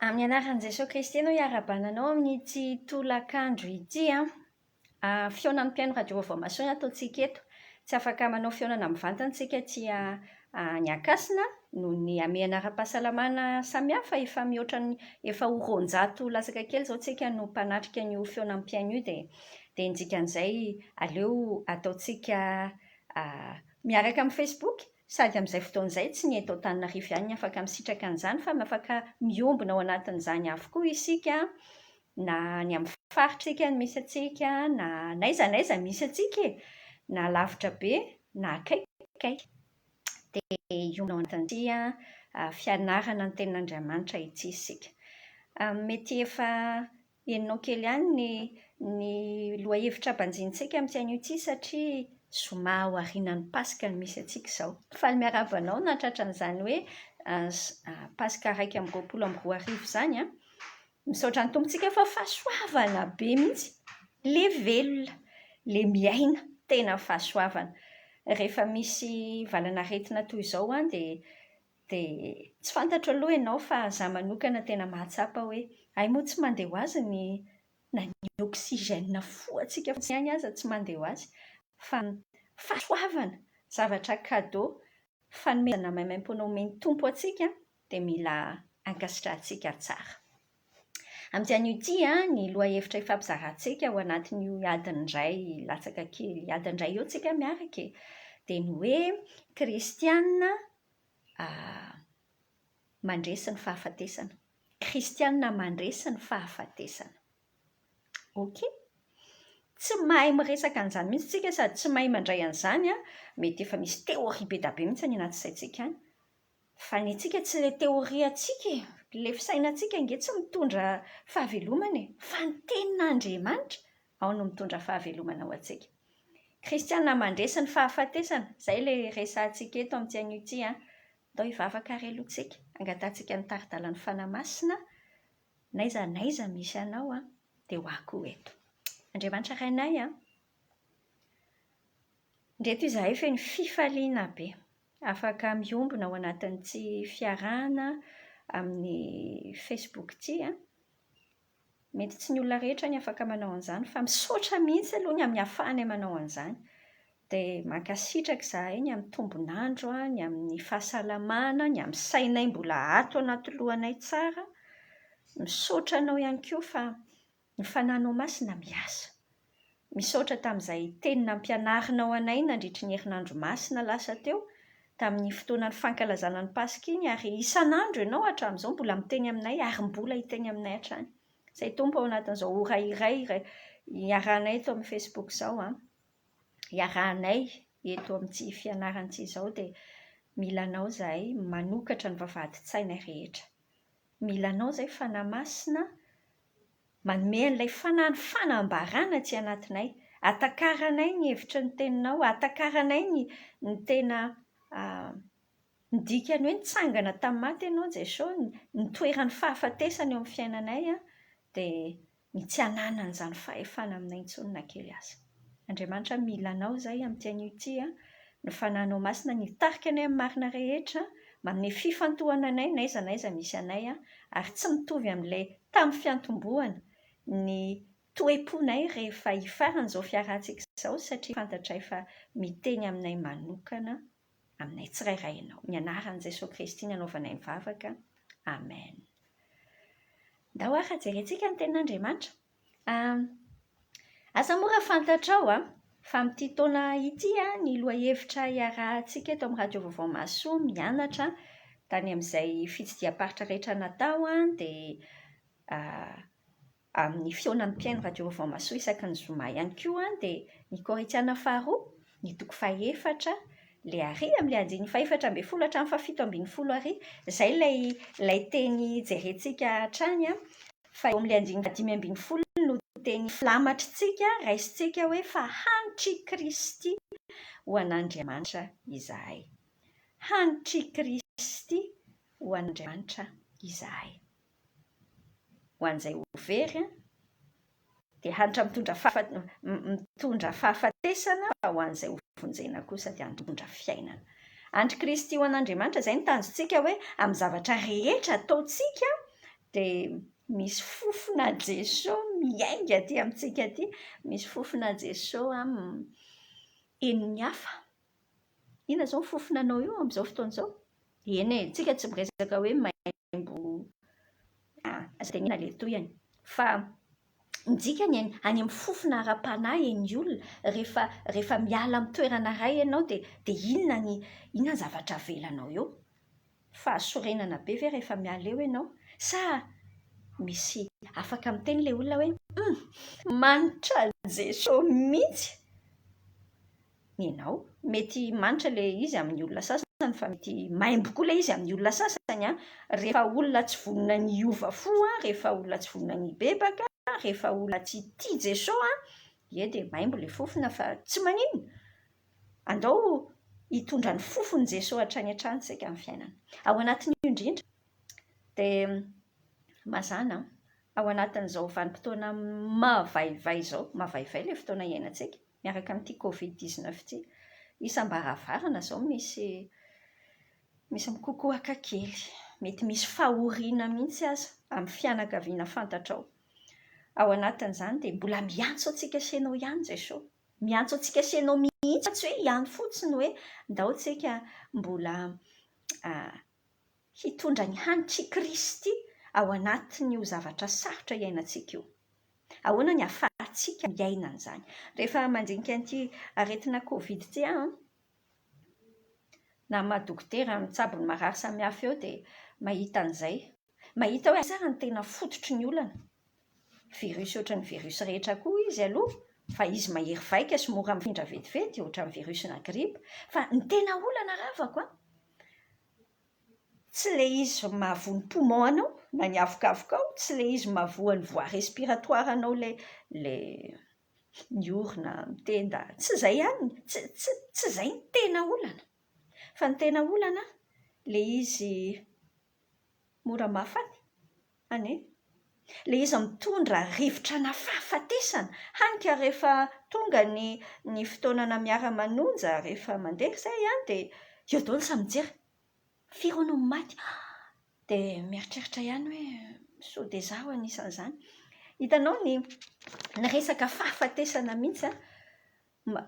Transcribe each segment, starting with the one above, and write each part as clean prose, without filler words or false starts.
Amin'ny anaran'i Jesosy Kristy no hiara-bananao amin'ity tolakandro ity fiaonan'ny mpiaino radio vaovao masoina ataontsika eto. Tsy afaka manao fiaonana mivantana isika aty ny Ankasina noho ny ame anara-pahasalamana samihafa efa mihoatra ny efa ho roanjato lasaka kely izao tsika no mpanatrika an'io fiaonan'ny mpiaino io dia indikan'izay aleo ataontsika miaraka amin'ny Facebook. Sady amin'izay fotoan'izay tsy ny eto Antananarivo ihany ny afaka misitraka an'izany fa afaka miombona ao anatin'izany avokoa isika, na ny amin'ny faritrika no misy atsika, na n'aiza n'aiza misy atsika na lavitra be na akaikikaiky. Dia io ao anatin'ity fianarana ny tenin'Andriamanitra ity isika. Mety efa henonao kely ihany ny lohahevitra ampanjintsika amin'ity anio ity satria zoma ao aorianan'ny Pasika no misy atsika izao. Faly miarahaba anao nahatratra an'izany hoe Pasika 2024 izany misaotra ny tompontsika fa fahasoavana be mihitsy, le velona, le miaina, tena fahasoavana. Rehefa misy valanaretina toy izao dia tsy fantatro aloha ianao fa za manokana tena mahatsapa hoe ay moa tsy mandeha ho azy na ny oxygène foantsika fotsiny ihany aza tsy mandeha ho azy. Fa fahasoavana, zavatra cadeau, fanomezana maimaimpoana omeny tompo atsika dia mila ankasitrahantsika tsara. Amin'ity anio ity ny lohahevitra ifampizarantsika ao anatin'io adin-dray latsaka kely, adin-dray eo tsika miaraka dia ny hoe kristianina mandresy ny fahafatesana. Kristianina mandresy ny fahafatesana. Ok? Tsy mahay miresaka an'izany mihitsy tsika sady tsy mahay mandray an'izany mety efa misy teoria be da be mihitsy any anaty saintsika any. Fa ny antsika tsy ilay teoria antsika ilay fisainantsika nge tsy mitondra fahavelomana fa ny tenin'Andriamanitra ao no mitondra fahavelomana ho antsika. Kristianina mandresy ny fahafatesana, izay ilay resantsika eto amin'ity anio ity Andao hivavaka ary alohantsika, angatantsika ny taridalan'ny fanamasina, n'aiza n'aiza misy anao dia ho akoho eto. Andriamanitra rainay ndreto izahay feno fifaliana be, afaka miombona ao anatin'ity fiarahana amin'ny Facebook ity mety tsy ny olona rehetra ny afaka manao an'izany fa misaotra mihitsy aloha ny amin'ny hafahany manao an'izany. Dia mankasitraka izahay ny amin'ny tombonandro, ny amin'ny fahasalamana, ny amin'ny sainay mbola ato anaty lohanay tsara. Misaotra anao ihany koa fa ny fanahinao masina miasa. Misaotra tamin'izay teny nampianarinao anay nandritry ny herinandro masina lasa teo, tamin'ny fotoanan'ny fankalazana ny Pasika iny ary isan'andro ianao hatramin'izao mbola miteny aminay ary mbola hiteny aminay hatrany. Izay tompo ao anatin'izao ora iray iarahanay eto amin'ny Facebook izao iarahanay eto amin'ity fianaran'ity izao dia mila anao izahay manokatra ny vavahady-tsainay rehetra. Mila anao izay fanahy masina manome an'ilay fanahiny fanambarana aty anatinay, atakaranay ny hevitry ny teninao, atakaranay ny tena midikany hoe nitsangana tamin'ny maty ianao Jesosy, ny toeran'ny fahafatesana eo amin'ny fiainanay dia ny tsy hanana an'izany fahefana aminay intsony na kely aza. Andriamanitra mila anao izay amin'ity anio ity ny fanahinao masina ny tarika anay amin'ny marina rehetra, manome fifantohana anay n'aiza n'aiza misy anay ary tsy mitovy amin'ilay tamin'ny fiantombohana ny toe-ponay rehefa hifaran'izao fiarahantsika izao satria fantatra efa miteny aminay manokana aminay tsirairay ianao. Ny anaran'i Jesosy Kristy nanaovanay mivavaka. Amen. Ndao ary jerentsika ny tenin'Andriamanitra. Asa mora fantatrao fa amin'ity taona ity ny lohahevitra iarahantsika eto amin'ny radio vaovao masoa mianatra tany amin'izay fitsidiam-paritra rehetra natao dia amin'ny fiaonan'ny mpiaino radio vaovao masoa isaky ny zoma ihany koa dia ny Korinthiana 2, ny 4, ilay ary amin'ilay andiny 4:10 hatramin'ny 7:12 izay ilay teny jerentsika hatrany fa eo amin'ilay andiny 5:10 no teny filamatritsika raisintsika hoe fa hanitry Kristy ho an'Andriamanitra izahay. Hanitry Kristy ho an'Andriamanitra izahay. Ho an'izay ho very dia hanitra mitondra fahafatesana, fa ho an'izay ho vonjena kosa dia mitondra fiainana. Andry Kristy ho an'Andriamanitra, izay ny tanjontsika hoe amin'ny zavatra rehetra ataontsika dia misy fofona Jesao miainga aty amintsika aty, misy fofona Jesao eniny hafa. Inona izao ny fofonanao io amin'izao fotoana izao? Eny e, tsika tsy miresaka hoe maimbo aza tenena ilay tohiny, fa midikany any amin'ny fofona ara-panahy eny olona, rehefa miala amin'ny toerana iray ianao dia inona ny zavatra avelanao eo? Fa sorenana be ve rehefa miala eo ianao? Sa misy afaka miteny ilay olona hoe manitra Jesao mihitsy ianao? Mety manitra ilay izy amin'ny olona sasany, fa mety maimbo koa ilay izy amin'ny olona sasany rehefa olona tsy vonona ny hiova fo rehefa olona tsy vonona ny hibebaka, rehefa olona tsy tia Jesao dia maimbo ilay fofona, fa tsy maninona, andao hitondra ny fofony Jesao hatrany hatrany isika amin'ny fiainana. Ao anatin'io indrindra dia mazana ao anatin'izao vanim-potoana mavaivay izao, mavaivay ilay fotoana iainantsika miaraka amin'ity Covid-19 ity, isam-baravarana izao misy mikokohaka kely, mety misy fahoriana mihitsy aza amin'ny fianakaviana fantatrao. Ao anatin'izany dia mbola miantso antsika sy ianao ihany Jesao, miantso antsika sy ianao mihitsy, tsy hoe ihany fotsiny hoe ndao tsika mbola hitondra ny hanitry Kristy ao anatin'io zavatra sarotra iainantsika io. Ahoana ny ahafahantsika miaina an'izany? Rehefa mandinika an'ity aretina Covid ity na mahadokotera mitsabo ny marary samihafa eo dia mahita an'izay, mahita hoe tsara ny tena fototry ny olana. Virusy ohatran'ny virusy rehetra koa izy aloha, fa izy mahery vaika sy mora mifindra vetivety ohatran'ny virusy na gripa, fa ny tena olana ravako tsy ilay izy mahavoa ny poumon anao na ny avokavokao, tsy ilay izy mahavoa ny voie respiratoire anao ilay ny orona mitenda, tsy izay ihany, tsy izay ny tena olana, fa ny tena olana ilay izy mora mahafaty anie, ilay izy mitondra rivotra-na fahafatesana, hanika rehefa tonga ny fotoanana miara-manonja, rehefa mandeha izay dia eo daholo samy mijery firy hono ny maty, dia mieritreritra ihany hoe sao dia izaho anisan'izany. Hitanao ny resaka fahafatesana mihitsy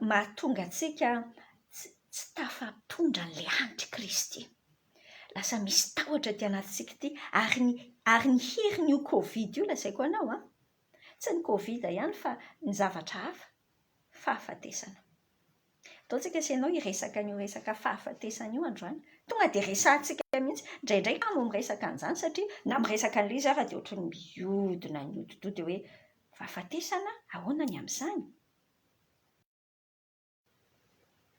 mahatonga antsika tsy tafatondra an'ilay hanitry Kristy. Lasa misy tahotra aty anatintsika ity, ary ny hery io Covid io lazaiko anao tsy ny Covid ihany fa ny zavatra hafa, fahafatesana. Ataontsika sy ianao hiresaka an'io resaka fahafatesana io androany, tonga dia resahantsika mihitsy, indraindray mo miresaka an'izany satria na miresaka an'ilay izy dia ohatran'ny mihodina ny hodi-doha dia hoe fahafatesana ahoana ny amin'izany?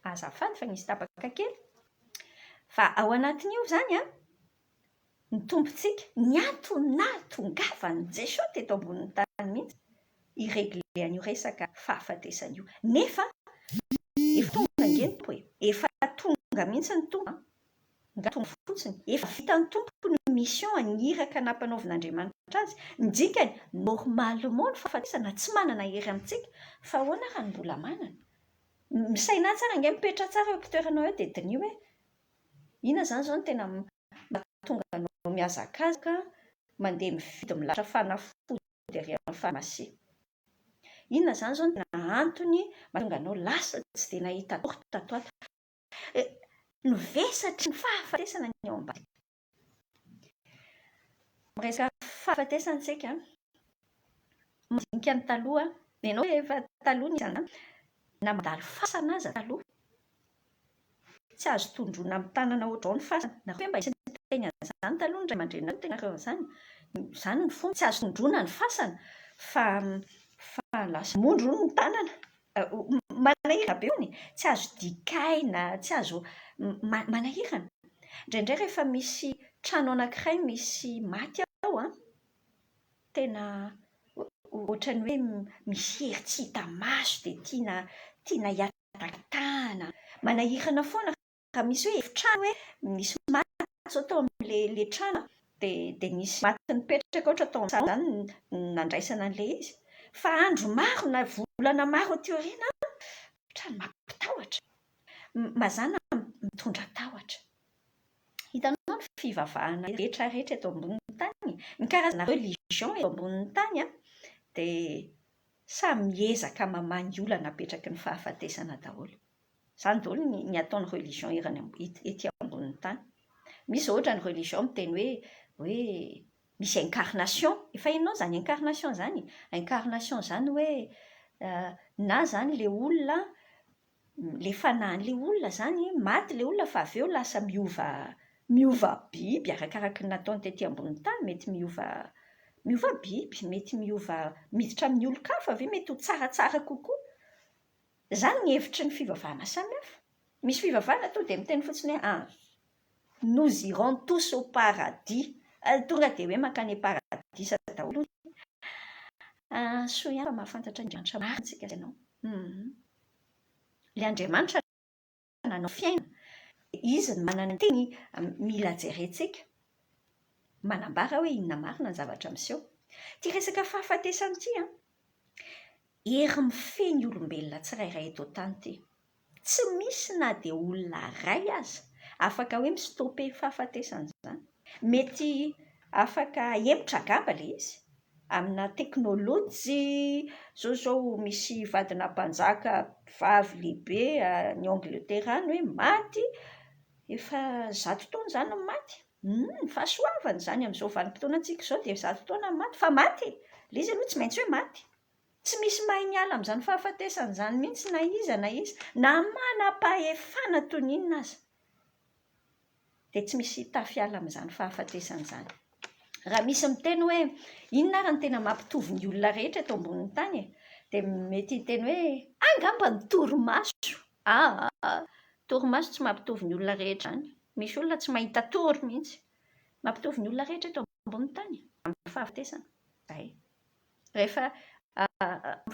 Azafady fa nisy tapaka kely. Fa ao anatin'io izany ny tompontsika, ny antony nahatongavan'i Jesao teto ambonin'ny tany mihitsy hiregle an'io resaka fahafatesana io. Nefa efa tonga ange ny tompo efa tonga mihitsy ny tompo nga tonga fotsiny, efa vita ny tompo ny mission aniraka nampanaovin'Andriamanitra azy. Ny dikany normalement ny fahafatesana tsy manana hery amintsika, fa ahoana raha ny mbola manana? Misaina tsara ange, mipetra tsara eo am-pitoeranao eo dia dinio hoe inona izany izao no tena mahatonga anao mihazakazaka mandeha mividy milatra fanafody ery amin'ny farmasia? Inona izany izao no tena antony mahatonga anao lasa tsy dia nahita dokotera tato ato? Ny vesatry ny fahafatesana ny ao ambany. Miresaka fahafatesana isika mandinika ny taloha, ianao efa taloha ny izany na mandalo fasana aza taloha, tsy azo tondroina amin'ny tanana ohatrao ny fasana, na hoe mba isan'ny teny an'izany taloha ny ray aman-drenareo tenareo an'izany, izany ny fomba, tsy azo tondroina ny fasana fa lasa mondro ny tanana, manahirana be hony, tsy azo dikaina, tsy azo manahirana. Indraindray rehefa misy trano anankiray misy maty ao tena ohatran'ny hoe misy hery tsy hita maso dia tiana hiatakatahana, manahirana foana raha misy hoe efitrano hoe misy maty zao tao amin'ilay trano dia nisy maty nipetraka ohatra tao amin'izany nandraisana an'ilay izy, fa andro maro na volana maro aty aoriana ohatran'ny mampitahotra, mazàna mitondra tahotra. Hitanao hitanao ny fivavahana rehetra eto ambonin'ny tany, ny karazana religion eto ambonin'ny tany dia samy miezaka mamahy olana hapetraky ny fahafatesana daholo. Izany daholo ny ataon'ny religion ety ambonin'ny tany. Misy ohatra ny religion miteny hoe misy incarnation, efa hainao zany incarnation zany. Incarnation zany hoe na zany le olona, le fanahin'le olona zany maty le olona fa avy eo lasa miova biby arakaraka ny nataony tety ambonin'ny tany. Mety miova biby, mety miditra amin'ny olon-kafa ve, mety ho tsaratsara kokoa. Zany ny hevitry ny fivavahana samihafa. Misy fivavahana to dia miteny fotsiny hoe nous irons tous au paradis. Tonga dia hoe mankany paradis daholo. Soa ihany fa mahafantatra Andriamanitra maritsika ianao. Le Andriamanitra nanao fiainana, izy no manana teny mila jerentsika, manambara hoe inona marina ny zavatra miseho. Ity resaka fahafatesana ity ery mifehy olombelona tsirairay eto tany ity. Tsy misy na dia olona ray aza afaka hoe mistopé fahafatesana izany. Mety afaka hempotra gamba le izy amina teknôlôjia zao misy vadina mpanjaka vavy lehibe ny Angleterre hoe maty efa 100 taona zany no maty. Fahasoavana zany amin'izao vanim-potoana antsika izao dia 100 taona maty, fa maty le izy aloha tsy maintsy hoe maty. Tsy misy mahay miala amin'izany fahafatesana izany mihitsy na iza na manam-pahefana toy ny inona aza, dia tsy misy tafiala amin'izany fahafatesana izany. Raha misy miteny hoe inona ary ny tena mampitovy ny olona rehetra eto ambonin'ny tany dia mety hiteny hoe angamba ny torimaso. Torimaso tsy mampitovy ny olona rehetra any. Misy olona tsy mahita tory mihitsy. Mampitovy ny olona rehetra eto ambonin'ny tany amin'ny fahafatesana. Rehefa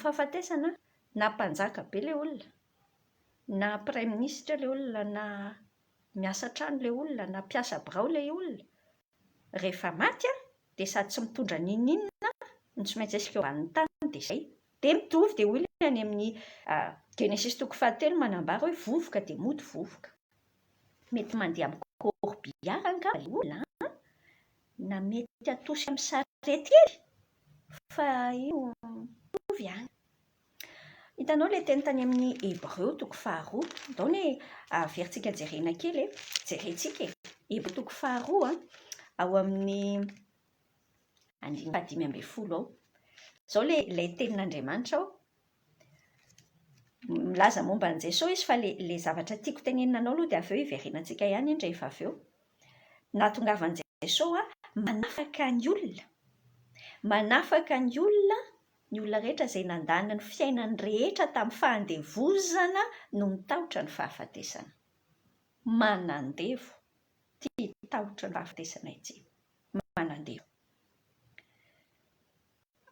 fahafatesana na mpanjaka be le olona, na prime ministre le olona, na miasa trano le olona, na mpiasa birao le olona, rehefa maty dia sady tsy mitondra ninina no tsy maintsy asika eo ambanin'ny tany dia izay. Dia mitovy dia olona any amin'ny Genesis 3 manambara hoe vovoka dia mody vovoka. Mety mandeha amin'ny corbillard angamba le olona, na mety atosy amin'ny sarety kely, fa io mitovy ihany. Hitanao le teny tany amin'ny Hébreu 2, ndao ny averintsika jerena kely, jerentsika Hébreu 2 ao amin'ny 5:10 ao. Zao le tenin'Andriamanitra ao. Milaza momba an'i Jesosy izy fa le zavatra tiako tenenina anao aloha dia avy eo hiverenantsika ihany indray rehefa avy eo. Nahatongavan'i Jesosy manafaka ny olona. Manafaka ny olona rehetra izay nandana ny fiainany rehetra tamin'ny fahandevozana no mitahotra ny fahafatesana. Manandevo tia tahotra ny fahafatesana ity. Manandevo.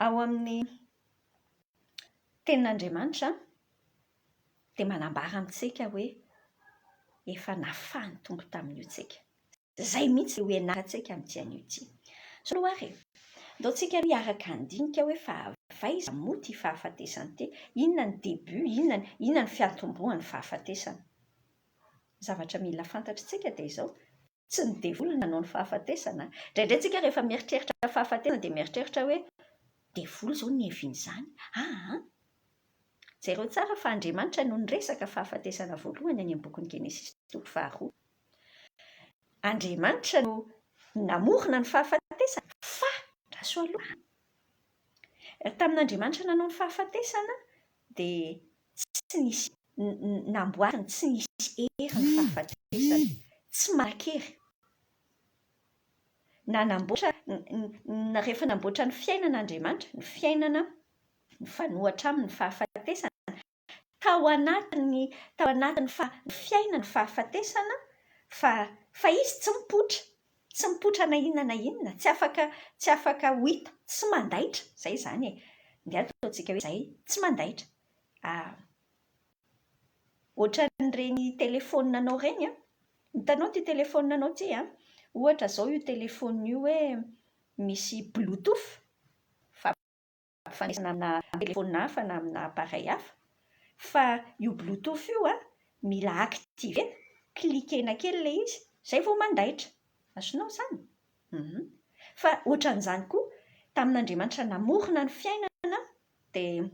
Ao amin'ny tenin'Andriamanitra dia manambara amintsika hoe efa nafahany tombo tamin'io tsika. Izay mihitsy ho ianarantsika amin'ity an'io ity. So lohary, ndao tsika hiaraka handinika hoe fa aiza moa ity fahafatesana ity? Inona ny début, inona ny fiantombohan'ny fahafatesana? Zavatra mila fantatritsika dia izao. Tsy ny devoly nanao ny fahafatesana. Indraindray tsika rehefa mieritreritra fahafatesana dia mieritreritra hoe devoly izao nievin'izany. Jereo tsara fa Andriamanitra no niresaka fahafatesana voalohany any amin'ny bokin'ny Genesis 2. Andriamanitra no namorona ny fahafatesana fa raso aloha. Tamin'Andriamanitra nanao ny fahafatesana dia tsy nisy namboariny, tsy nisy hery ny fahafatesana, tsy maran-kery. Rehefa namboatra ny fiainan'Andriamanitra, ny fiainana ny fanohatra aminy ny fahafatesana, tao anatin'ny fiainany fahafatesana fa izy tsy mipoitra na inona, tsy afaka ho hita, tsy mandaitra, zay zany e. Ndia ataontsika hoe zay, tsy mandaitra. Ohatran'ireny telefonina ireny hitanao ty telefonina anao ty ohatra zao io telefonina io hoe misy bluetooth, fahafandraisana amina telefonina hafa na amina appareil hafa, fa io bluetooth io mila activer, klikena kely le izy, zay vao mandaitra. azonao izany. Fa ohatran'izany koa, tamin'Andriamanitra namorona ny fiainana, dia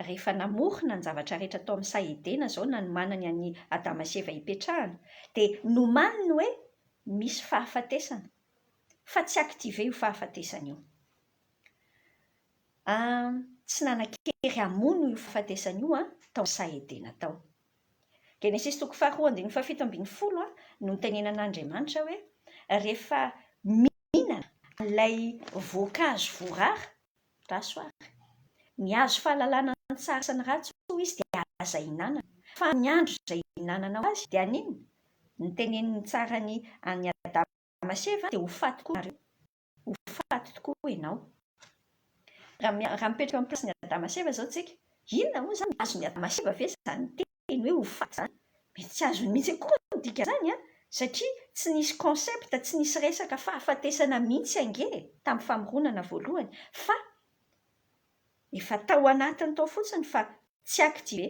rehefa namorona ny zavatra rehetra tao amin'ny saedena izao na nomanany any Adama sy Eva hipetrahana, dia nomaniny hoe misy fahafatesana, fa tsy aktive io fahafatesana io. Tsy nanan-kery hamono io fahafatesana io tao amin'ny saedena tao. Genesis 2:7-10 no nitenenan'Andriamanitra hoe rehefa mihinana ilay voankazo voarara, rasoary, ny hazo fahalalana ny tsara sy ny ratsy izy dia aza hinanana. Fa ny andro izay hinananao azy dia anino? Niteneniny tsara ny Adama sy Eva dia ho faty koa nareo. Ho faty tokoa ianao. Raha mipetraka amin'ny plasin'ny Adama sy Eva izao tsika, inona moa izany azon'ny Adama sy Eva ve izany teny hoe ho faty izany? Mety tsy azony mihitsy akory ny dikan'izany satria tsy nisy konsepta, tsy nisy resaka fahafatesana mihitsy ange tamin'ny famoronana voalohany, fa efa tao anatiny tao fotsiny fa tsy aktive.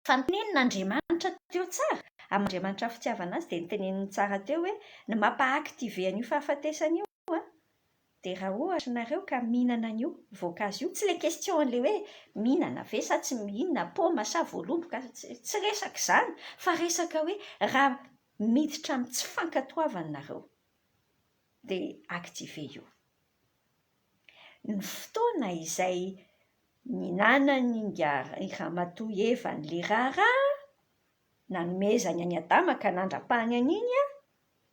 Fa nitenen'Andriamanitra teo tsara, Andriamanitra fitiavana azy dia niteneniny tsara teo hoe ny mampa-aktive an'io fahafatesana io dia raha ohatra nareo ka mihinana an'io voankazo io, tsy ilay question ilay hoe mihinana ve sa tsy mihinana, paoma sa voalomboka, tsy resaka izany, fa resaka hoe raha miditra amin'ny tsy fankatoavana nareo dia aktive io. Ny fotoana izay ninanany i ramatoa Eva n'ilay raharaha, nanomezany any Adama ka nandrapahany an'iny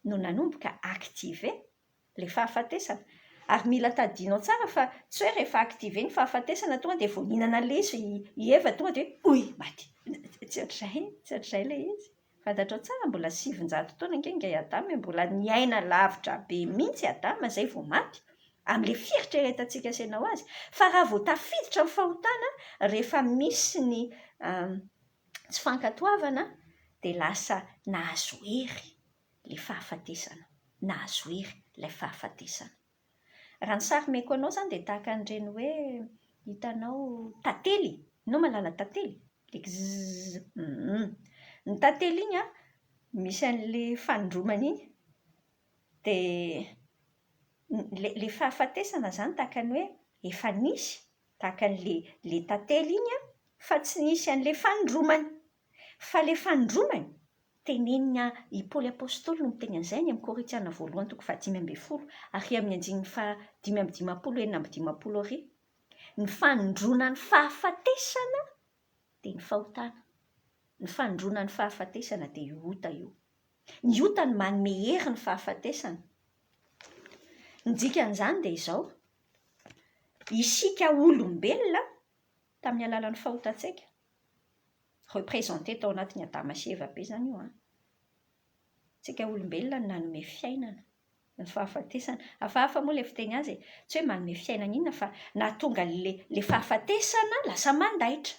no nanomboka aktive ilay fahafatesana. Ary mila tadidinao tsara fa tsy hoe rehefa aktive ny fahafatesana tonga dia vao nihinana ilay izy i Eva tonga dia oy maty. Tsy ohatr'izay ilay izy. Fantatrao tsara mbola 700 taona ange i Adama, mbola niaina lavitra be mihitsy Adama izay vao maty. Amin'ilay fieritreretantsika senao azy. Fa raha vao tafiditra amin'ny fahotana, rehefa misy ny tsy fankatoavana dia lasa nahazo hery ilay fahafatesana. Nahazo hery ilay fahafatesana. Raha ny sarimeko anao izany dia tahaka an'ireny hoe hitanao tantely. Ianao mahalala tantely? Ny tantely iny misy an'ilay fanindromana iny. Dia ilay fahafatesana izany tahaka ny hoe efa nisy, tahaka an'ilay tantely iny fa tsy nisy an'ilay fanindromana. Fa ilay fanindromana tenenina i Paoly Apôstôly no miteny an'izay ny amin'ny Korintiana 1:5-10 ary amin'ny 5:5-20 ny fanindrona ny fahafatesana dia ny fahotana. Ny fanindrona ny fahafatesana dia io ota io. Ny ota no manome hery ny fahafatesana. Ny dikan'izany dia izao, isika olombelona tamin'ny alalan'ny fahotantsika, représenté tao anatin'ny Adama sy Eva be izany io. Isika olombelona no nanome fiainana ny fahafatesana. Hafahafa moa ilay fiteny azy, tsy hoe manome fiainana inona fa nahatonga ilay fahafatesana lasa mandaitra.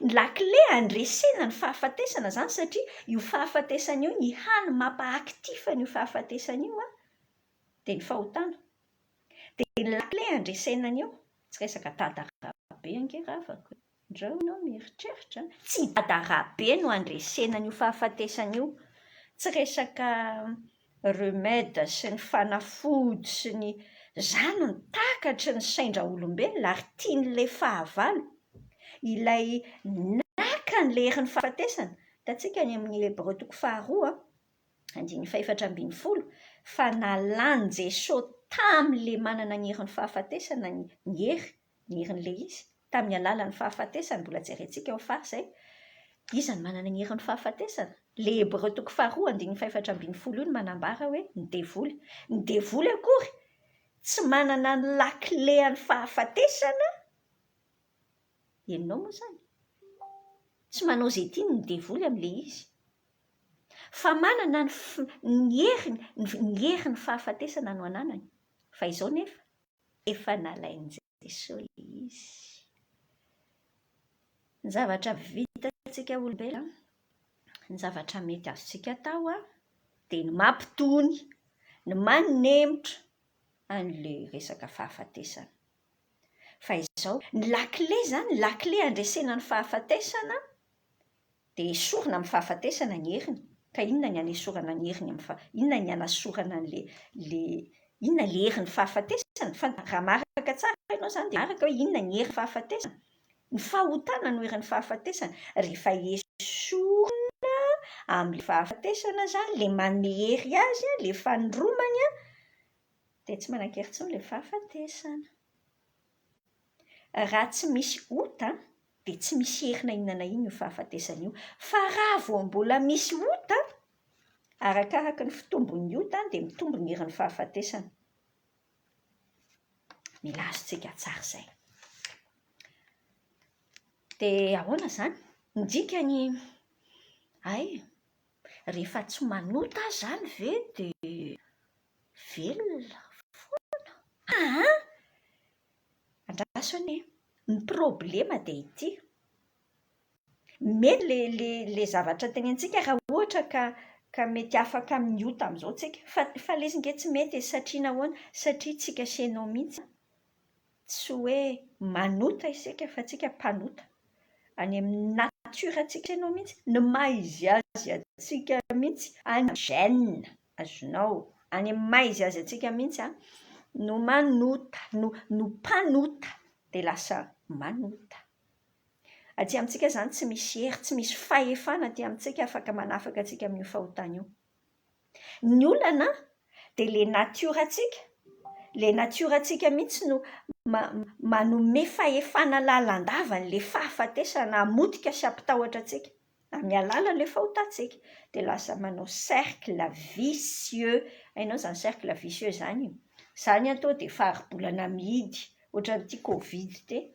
Ny lakile handresena ny fahafatesana izany satria io fahafatesana io ny hany mampa-aktifa io fahafatesana io dia ny fahotana. Dia ny lakile handresena an'io, tsy resaka dadarabe ange ravako. Ndreo ianao mieritreritra, tsy dadarabe no handresena io fahafatesana io. Tsy resaka remède sy ny fanafody sy ny izany ny takatry ny saindra olombelona ary tian'ilay fahavalo. Ilay naka n'ilay herin'ny fahafatesana. Hitantsika any amin'ny Hébreux 2:4-4:10 fa nalany Jesosy tamin'ilay manana ny herin'ny fahafatesana ny herin'ilay izy. Tamin'ny alalan'ny fahafatesana, mbola jerentsika ho fary izay. Iza ny manana ny herin'ny fahafatesana? Ilay Hébreux 2:4-5-10 io manambara hoe ny devoly. Ny devoly akory tsy manana ny lakile an'ny fahafatesana. Ianao moa izany. Tsy manao izay tiany ny devoly amin'ilay izy. Fa manana ny herin'ny fahafatesana no ananany. Fa izao nefa, efa nalain'i Jesosy izy. Ny zavatra vitantsika olombelona, ny zavatra mety azontsika atao dia ny mampitony, ny manemotra an'ilay resaka fahafatesana. Fa izao, ny lakile izany, lakile handresena ny fahafatesana dia esorina amin'ny fahafatesana ny heriny. Ka inona ny anesorana ny heriny inona ny anasorana inona le herin'ny fahafatesana? Fa raha maraka tsara ianao izany dia maraka hoe inona ny herin'ny fahafatesana. Ny fahotana no herin'ny fahafatesana. Rehefa esorina amin'ny fahafatesana izany, ilay manome hery azy, ilay fanindromany, dia tsy manan-kery intsony ilay fahafatesana. Raha tsy misy ota, dia tsy misy hery na inona na inona io fahafatesana io. Fa raha vao mbola misy ota, arakaraka ny fitombon'ny ota dia mitombo ny herin'ny fahafatesana. Mila azontsika tsara izay. Dia ahoana izany? Ny dikany, rehefa tsy manota izany ve dia velona foana? Andraso anie, ny problema dia ity. Mety le zavatra tenentsika raha ohatra ka mety afaka miota amin'izao tsika. Fa lesy nge tsy mety satria nahoana? Satria tsika senao mihitsy. Tsy hoe manota isika fa tsika mpanota. Any amin'ny natiorantsika senao mihitsy. Ny maha izy azy atsika mihitsy, any gène, azonao. Any amin'ny maha izy azy atsika mihitsy no manota, no mpanota, dia lasa manota. Aty amintsika izany tsy misy hery, tsy misy fahefana aty amintsika afaka manafaka antsika amin'io fahotana io. Ny olana dia le natiorantsika mihitsy no manome fahefana lalandava n'ilay fahafatesana hamotika sy hampitahotra antsika amin'ny alalan'ilay fahotantsika. Dia lasa manao cercle vicieux. Hainao izany cercle vicieux izany? Izany atao dia faribolana mihidy, ohatran'ity Covid ity.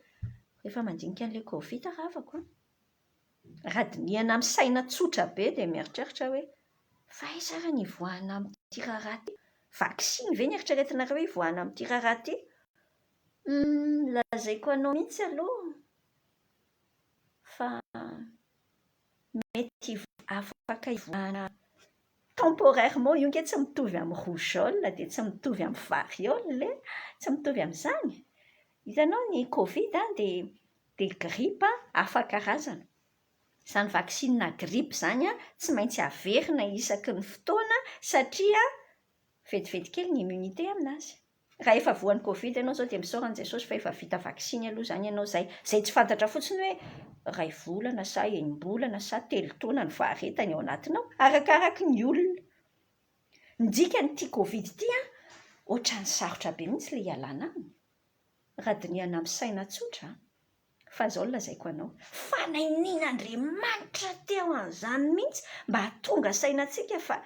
Rehefa mandinika an'ilay Covid ravako. Raha dinihana amin'ny saina tsotra be dia mieritreritra hoe fa aiza ary ny ivoahana amin'ity raharaha ity? Vaksiny ve ny eritreretinareo hoe ivoahana amin'ity raharaha ity? Lazaiko anao mihitsy aloha fa mety afaka ivoahana temporairement. Io nge tsy mitovy amin'ny rougeole dia tsy mitovy amin'ny variole, tsy mitovy amin'izany. Hitanao ny Covid dia grippe hafa karazana. Izany vaksinina grippe izany tsy maintsy averina isaky ny fotoana satria vetivety kely ny immunité aminazy. Raha efa voan'ny Covid ianao izao dia misaorana Jesosy fa efa vita vaksiny aloha izany ianao izay tsy fantatra fotsiny hoe iray volana sa enim-bolana sa telo taona ny faharetany ao anatinao, arakaraka ny olona. Ny dikan'ity Covid ity ohatran'ny sarotra be mihitsy ilay ialana aminy. Raha dinihana amin'ny saina tsotra, fa izao no lazaiko anao. Fanahinian'Andriamanitra teo an'izany mihitsy mba hahatonga sainantsika fa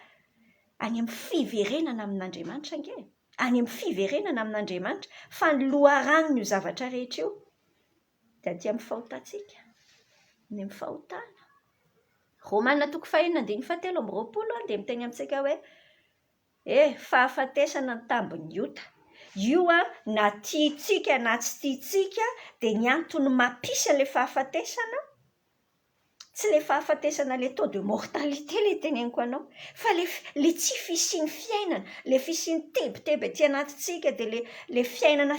any amin'ny fiverenana amin'Andriamanitra ange. Any amin'ny fiverenana amin'Andriamanitra fa ny loharaniny io zavatra rehetra io dia aty amin'ny fahotantsika. Ny amin'ny fahotana. Romanina 5:17 dia miteny amintsika hoe fahafatesana ny tambon'ny ota. Io na tiantsika na tsy tiantsika dia ny antony mampisy an'ilay fahafatesana, tsy ilay fahafatesana ilay taux de mortalité ilay teneniko anao, fa ilay tsy fisian'ny fiainana, ilay fisian'ny tebotebo aty anatintsika dia ilay fiainana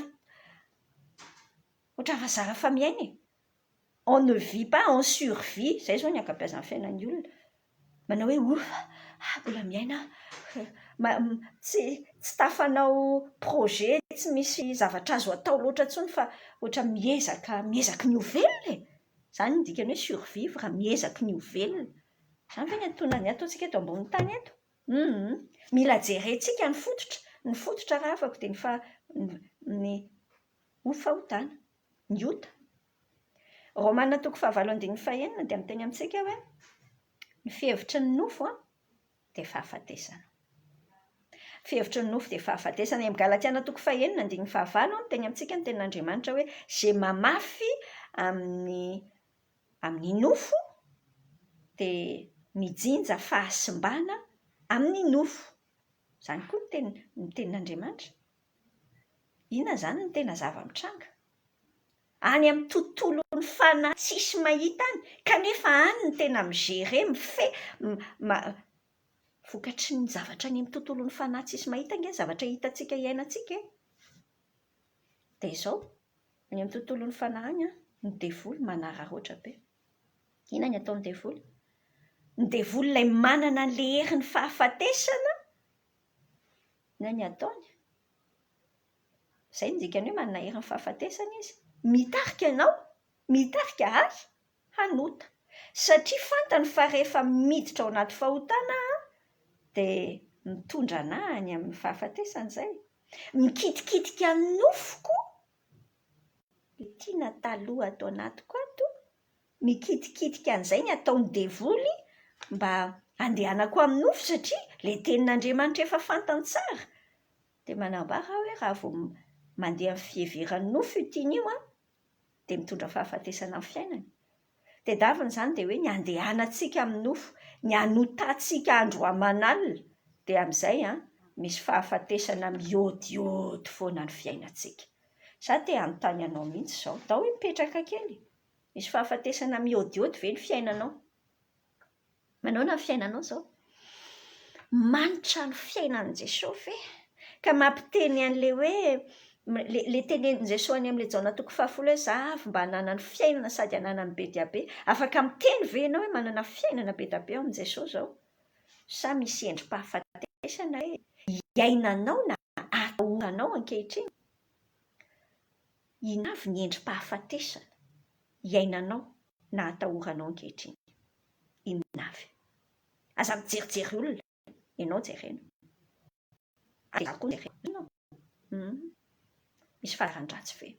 ohatran'ny vazara fa miaina. On ne vit pas, on survit. Izay izao ny ankabeazan'ny fiainan'ny olona. Manao hoe mbola miaina, tsy tafanao projet, tsy misy zavatra azo atao loatra intsony fa ohatra miezaka ny ho velona. Izany ny dikany hoe survivre, miezaka ny ho velona. Izany ve ny ataontsika eto ambonin'ny tany eto? Mila jerentsika ny fototra raha afaka dia ny fahotana, ny ota. Romanina 5:19 dia miteny amintsika hoe ny fihevitry ny nofo dia fahafatesana. Fihevitry ny nofo dia fahafatesana. Amin'ny Galatiana 5:9 teny amintsika ny tenin'Andriamanitra hoe izay mamafy amin'ny nofo dia mijinja fahasimbana amin'ny nofo. Izany koa ny tenin'Andriamanitra. Inona izany ny tena zava-mitranga? Any amin'ny tontolon'ny fanahy tsisy mahita any, kanefa any ny tena migere, vokatry ny zavatra any amin'ny tontolon'ny fanahy tsisy mahita ange, zavatra hitantsika iainantsika. Dia izao, any amin'ny tontolon'ny fanahy any ny devoly manararaotra be. Inona ny ataon'ny devoly? ny devoly ilay manana an'le herin'ny fahafatesana na ny ataony. Izay ny dikany hoe manana herin'ny fahafatesana izy. Mitarika ianao, mitarika ahy, hanota. Satria fantany fa rehefa miditra ao anaty fahotana dia mitondra anahy any amin'ny fahafatesana izay. Mikitikitika ny nofoko, tiana taloha atao anatiko ato, mikitikitika an'izay ny ataon'ny devoly mba handehanako amin'ny nofo satria ilay tenin'Andriamanitra efa fantany tsara. Dia manambara hoe raha vao mandeha amin'ny fiheveran'ny nofo io tiany io dia mitondra fahafatesana amin'ny fiainany. Dia daviny izany dia hoe ny andehanantsika amin'ny nofo, ny hanotantsika andro aman'alina, dia amin'izay misy fahafatesana mihodiody foana ny fiainantsika. Za te hanontany anao mihitsy izao, dao hoe mipetraka kely, misy fahafatesana mihodiody ve ny fiainanao? Manaona ny fiainanao izao? Manitra ny fiainan'i Jesosy ve? Ka mampiteny an'le hoe le tenenin'i Jesosy any amin'ilay Jaona 10 hoe za avy mba hanana ny fiainana sady hanana ny be dia be. Afaka miteny ve ianao hoe manana fiainana be dia be ao amin'i Jesosy izao? Sa misy endrim-pahafatesana hoe iainanao na atahoranao ankehitriny? Inavy ny endrim-pahafatesana iainanao na atahoranao ankehitriny? Inavy? Aza mijerijery olona, ianao jerena. Za koa jerena. Misy faharan-dratsy ve?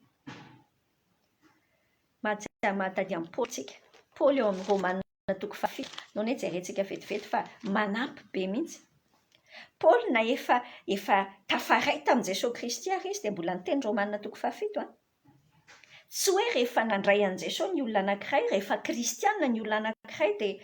Mahatady amin'ny Paoly tsika. Paoly eo amin'ny Romanina 7, noho ny jerentsika vetivety fa manampy be mihitsy. Paoly na efa tafaray tamin'i Jesosy Kristy ary izy dia mbola niteny Romanina 7. Tsy hoe rehefa nandray an'i Jesosy ny olona anankiray, rehefa kristiana ny olona anankiray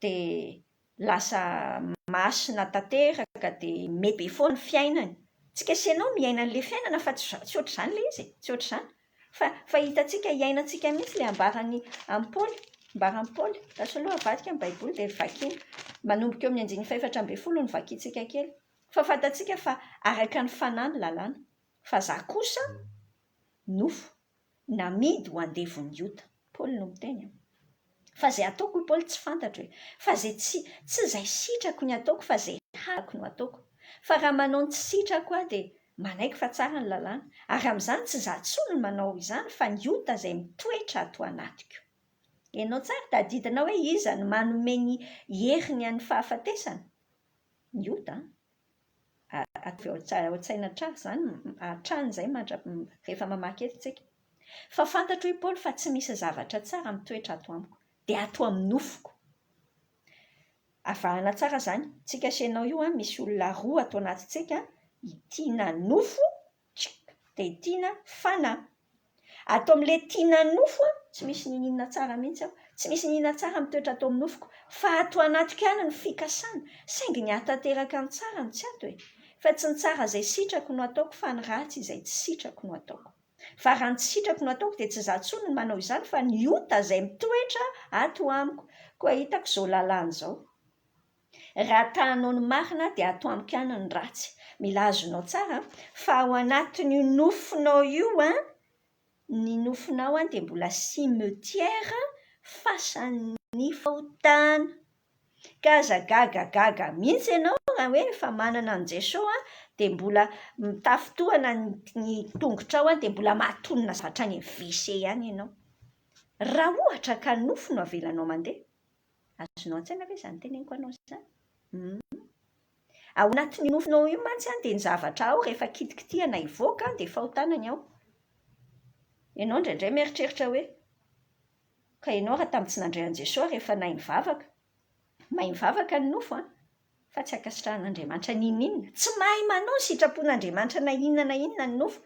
dia lasa masina tanteraka dia mebe foana ny fiainany. Tsy kese ianao miaina an'ilay fiainana fa tsy ohatr'izany ilay izy, tsy ohatr'izany. Fa hitantsika iainantsika mihitsy ilay ambarany amin'ny Paoly, ambaran'i Paoly, Tasaloha avadika amin'ny Baiboly dia vakiana. Manomboka eo amin'ny 4:12 ny vakiantsika kely. Fa fantatsika fa araka ny fanahy ny lalàna. Fa za kosa nofo namidy ho andevon'ny ota. Paoly no miteny. Fa izay ataoko Paoly tsy fantatra hoe fa izay tsy izay sitrako ny ataoko fa izay halako no ataoko. Fa raha manao ny tsy sitrako dia manaiky fa tsara ny lalàna. Ary amin'izany tsy za intsony no manao izany fa ny ota izay mitoetra ato anatiko. Ianao tsara tadidinao hoe iza ny manome ny heriny an'ny fahafatesana? Ny ota. Ao-tsaina tsara izany, hatrany izay rehefa mamaky eto tsika. Fa fantatro hoe Paoly fa tsy misy zavatra tsara mitoetra ato amiko, dia ato amin'ny nofoko. Avahana tsara izany, tsika senao io misy olona roa ato anatintsika, itiana nofo dia itiana fanahy. Ato amin'ilay tiana nofo tsy misy ninina tsara mihitsy aho, tsy misy ninina tsara mitoetra ato amin'ny nofoko, fa ato anatiko ihany ny fikasana, saingy ny hatanteraka ny tsara no tsy ato e. Fa tsy ny tsara izay sitrako no ataoko fa ny ratsy izay tsy sitrako no ataoko. Fa raha ny tsy sitrako no ataoko dia tsy za intsony no manao izany fa ny ota izay mitoetra ato amiko. Koa hitako izao lalàna izao. Raha tahanao ny marina dia ato amiko ihany ny ratsy. Mila azonao tsara fa ao anatin'ny nofonao io ny nofonao dia mbola cimetière fasan'ny fahotana. Ka aza gagagaga mihitsy ianao raha hoe efa manana an' Jesosy dia mbola mitafitohana ny tongotrao dia mbola mahatonina zavatra any WC ihany ianao. Raha ohatra ka nofo no avelanao mandeha, azonao an-tsaina ve izany teneniko anao izany? Ao anatin'ny nofonao io mantsy dia ny zavatra ao rehefa kitikitihana hivoaka dia fahotanany ao. Ianao indraindray mieritreritra hoe ka ianao raha tamin'ny tsy nandray an'i Jesosy rehefa nahay nivavaka, mahay mivavaka ny nofo fa tsy ankasitrahan'Andriamanitra n'inona. Tsy mahay manao ny sitrapon'Andriamanitra na inona ny nofo.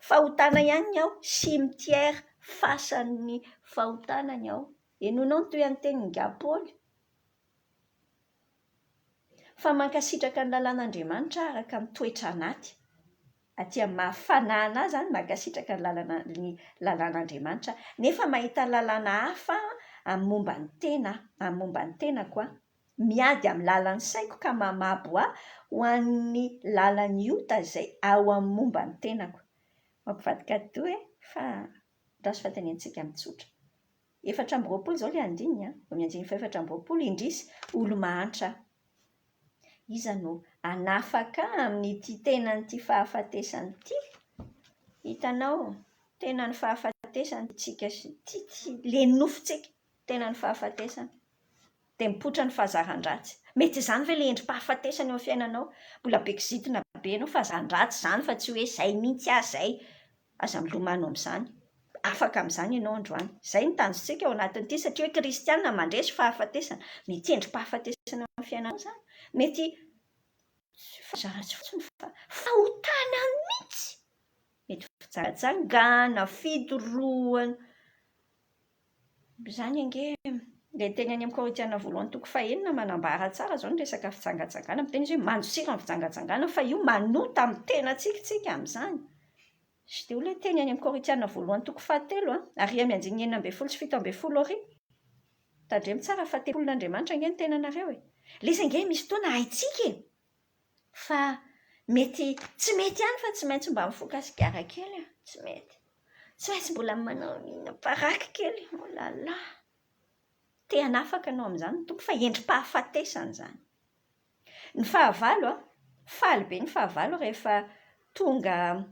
Fahotana ihany ao, cimetière fasan'ny fahotanany ao. Ianonao toy ny tenin'ny ga Paoly. Fa mankasitraka ny lalàn'Andriamanitra araka mitoetra anaty. Aty amin'ny mahafanana azy mankasitraka ny lalàn'Andriamanitra. Nefa mahita lalàna hafa amin'ny momba ny tena, amin'ny momba ny tenako miady amin'ny lalan'ny saiko ka mamabo ho an'ny lalan'ny ota izay ao amin'ny momba ny tenako. Mampivadika toy fa raso fatenentsika mitsotra. 420 izao ilay andininy a, vao mianjiny fa 420 indrisy olo-mahantra. Iza no anafaka amin'ity tenan'ity fahafatesany ity. Hitanao, tena ny fahafatesany tsika le nofontsika, tena ny fahafatesany. Dia mipoitra ny fahazaran-dratsy. Mety izany ve le endrim-pahafatesany eo amin'ny fiainanao? Mbola be kizitina be ianao fahazaran-dratsy izany fa tsy hoe izay mihitsy izay. Aza milomano amin'izany. Afaka amin'izany ianao androany. Izay no tanjontsika ao anatin'ity satria hoe kristianina mandresy fahafatesana. Mety endrim-pahafatesana eo amin'ny fiainanao izany. Mety fahazaratsy fotsiny fa fahotana mihitsy. Mety fitsangatsangana, fidorohana. Izany ange ilay teny any amin'ny Korinthiana 4:9 manambara tsara izao ny resaka fitsangatsangana. Miteny izy hoe mandrotsika ny fitsangatsangana fa io manota amin'ny tena tsika amin'izany. Sy dia ilay teny any amin'ny Korinthiana 4:7 ary mianjiny 9:12 sy 7:10 ary. Tandremo tsara fa tempolon'Andriamanitra ange ny tenanareo e. Lesa ange misy fotoana haitsika e. Fa mety tsy mety ihany fa tsy maintsy mba mifoka sigara kely. Tsy mety. Tsy maintsy mbola manao paraky kely. Oh là là. Te hanafaka anao amin'izany tompo fa endrim-pahafatesana izany. Ny fahavalo faly be ny fahavalo rehefa tonga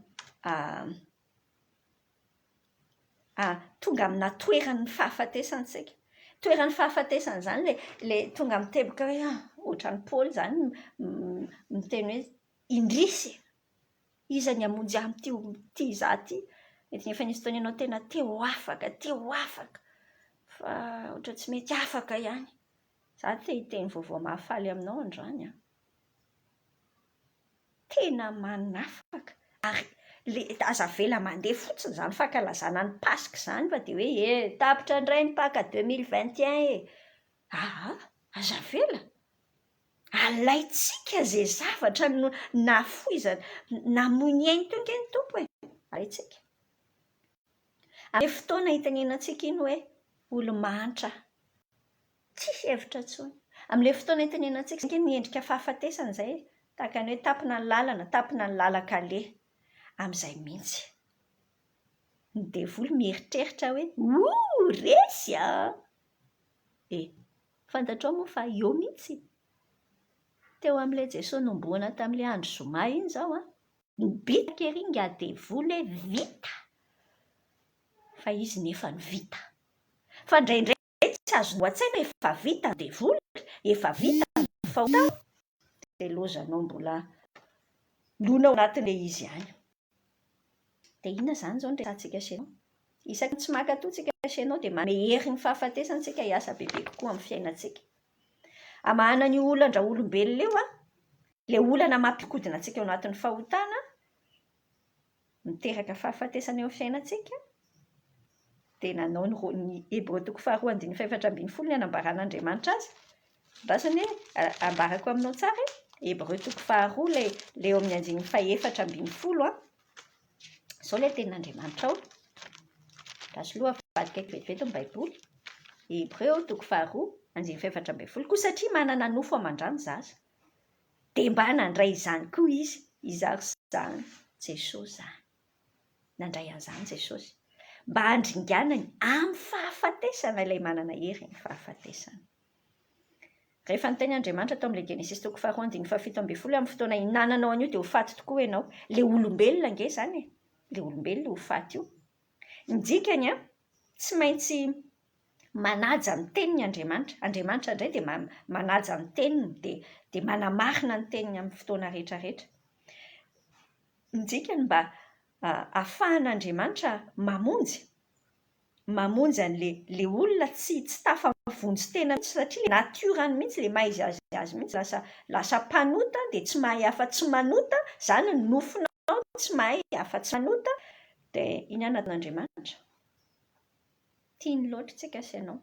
tonga amina toeran'ny fahafatesantsika. Toeran'ny fahafatesana izany le tonga miteboka hoe ohatran'ny Paoly izany miteny hoe indrisy. Iza ny hamonjy amin'ity izaty. Mety efa nisy fotoana ianao tena te ho afaka. Fa ohatra tsy mety afaka ihany. Za te hiteny vaovao mahafaly aminao androany a. Tena manafaka. Ary aza vela mandeha fotsiny izany fankalazana ny Pasika izany fa dia hoe tapitra indray ny Pâques 2021 e. Aza vela. Alaitsika izay zavatra nafoizana, namoy ainy teo ange ny tompo e. Alaitsika. Amin'ny fotoana hitanenantsika iny hoe olo-mahantra. Tsisy hevitra intsony. Amin'ilay fotoana hitanenantsika izay ny endrika fahafatesana izay. Tahaka ny hoe tapina ny lalana, tapina ny lalakaleha. Amin'izay mihitsy. Ny devoly mieritreritra hoe resy a. Fantatrao moa fa eo mihitsy. Teo amin'ilay Jesosy nomboana tamin'ilay andro zoma iny izao a. Ny bita keringa devoly vita. Fa izy nefa ny vita. Fa indraindray tsy azo loatsaina efa vita ny devoly, efa vita ny fahotana. Dia lozanao mbola lona ao anatin'ilay izy ihany. Dia inona izany izao ny resantsika sy ianao? Isaky tsy maka-toa-tsika sy ianao dia manome hery ny fahafatesantsika hiasa bebe kokoa amin'ny fiainantsika. Amahana ny olana olombelona eo ilay olana mampikodina antsika ao anatin'ny fahotana, miteraka fahafatesana eo amin'ny fiainantsika. Dia nanao ny Hébreux 4:4-12 ny anambaran'Andriamanitra azy. Rasany hoe ambarako aminao tsara Hébreux 4 ilay eo amin'ny andininy 4:12 izao ilay tenin'Andriamanitra ao. Rasoloha vadika vetivety ny Baiboly. Hébreux 4:4 koa satria manana nofo amandrany zaza. Dia mba nandray izany koa izy, izary izany Jesosy izany. Nandray an'izany Jesosy. Mba handringanany amin'ny fahafatesana ilay manana hery ny fahafatesana. Rehefa niteny Andriamanitra tao amin'ilay Genesis 2:17 amin'ny fotoana hinananao an'io dia ho faty tokoa ianao. Ilay olombelona ange izany e. Ilay olombelona ho faty io. Ny dikany tsy maintsy manaja ny tenin'ny Andriamanitra. Andriamanitra indray dia manaja ny teniny dia manamarina ny teniny amin'ny fotoana rehetrarehetra. Ny dikany mba ahafahan'Andriamanitra mamonjy an'ilay olona tsy tafavonjy tena satria ilay natiorany mihitsy ilay maha izy azy mihitsy lasa mpanota dia tsy mahay afa-tsy manota, izany ny nofinao tsy mahay afa-tsy manota. Dia iny anatin'Andriamanitra. Tiany loatra tsika sy ianao.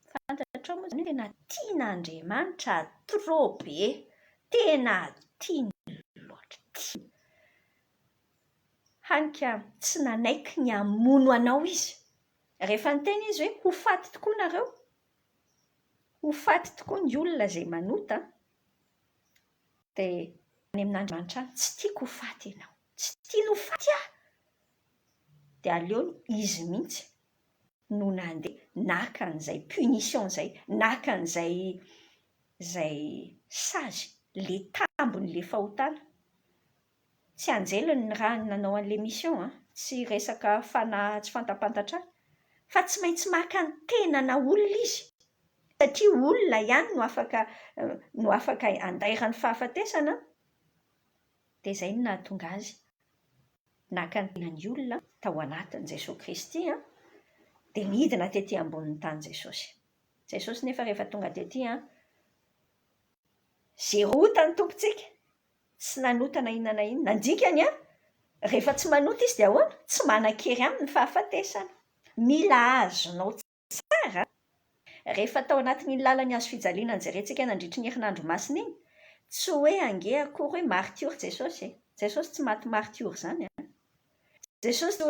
Fantatrao moa izany tena tian'Andriamanitra trop be. Tena tiany loatra. Hanika tsy nanaiky ny hamono anao izy. Rehefa niteny izy hoe ho faty tokoa nareo, ho faty tokoa ny olona izay manota, dia any amin'Andriamanitra tsy tiako ho faty ianao. Tsy tiany ho faty aho. Dia aleo izy mihitsy no nandeha naka an'izay punition izay, naka an'izay sazy le tambon'le fahotana. Tsy anjeliny ny raha nanao an'le mission tsy resaka tsy fantampantatra fa tsy maintsy maka ny tenana olona izy, satria olona ihany no afaka andairany fahafatesana. Dia izay no nahatonga azy naka ny tenan'ny olona tao anatin'i Jesosy Kristy dia nidina tetỳ ambonin'ny tany Jesosy. Jesosy nefa rehefa tonga tetỳ zerota ny tompontsika, tsy nanota na inona na inona. Nandikany rehefa tsy manota izy dia ahoana? Tsy manan-kery amin'ny fahafatesana. Mila azonao tsara rehefa tao anatin'iny lalany hazo fijaliana ny jerentsika nandritry ny herinandro masina iny, tsy hoe ange akory hoe martiory Jesosy. Jesosy tsy maty martiory izany. Jesosy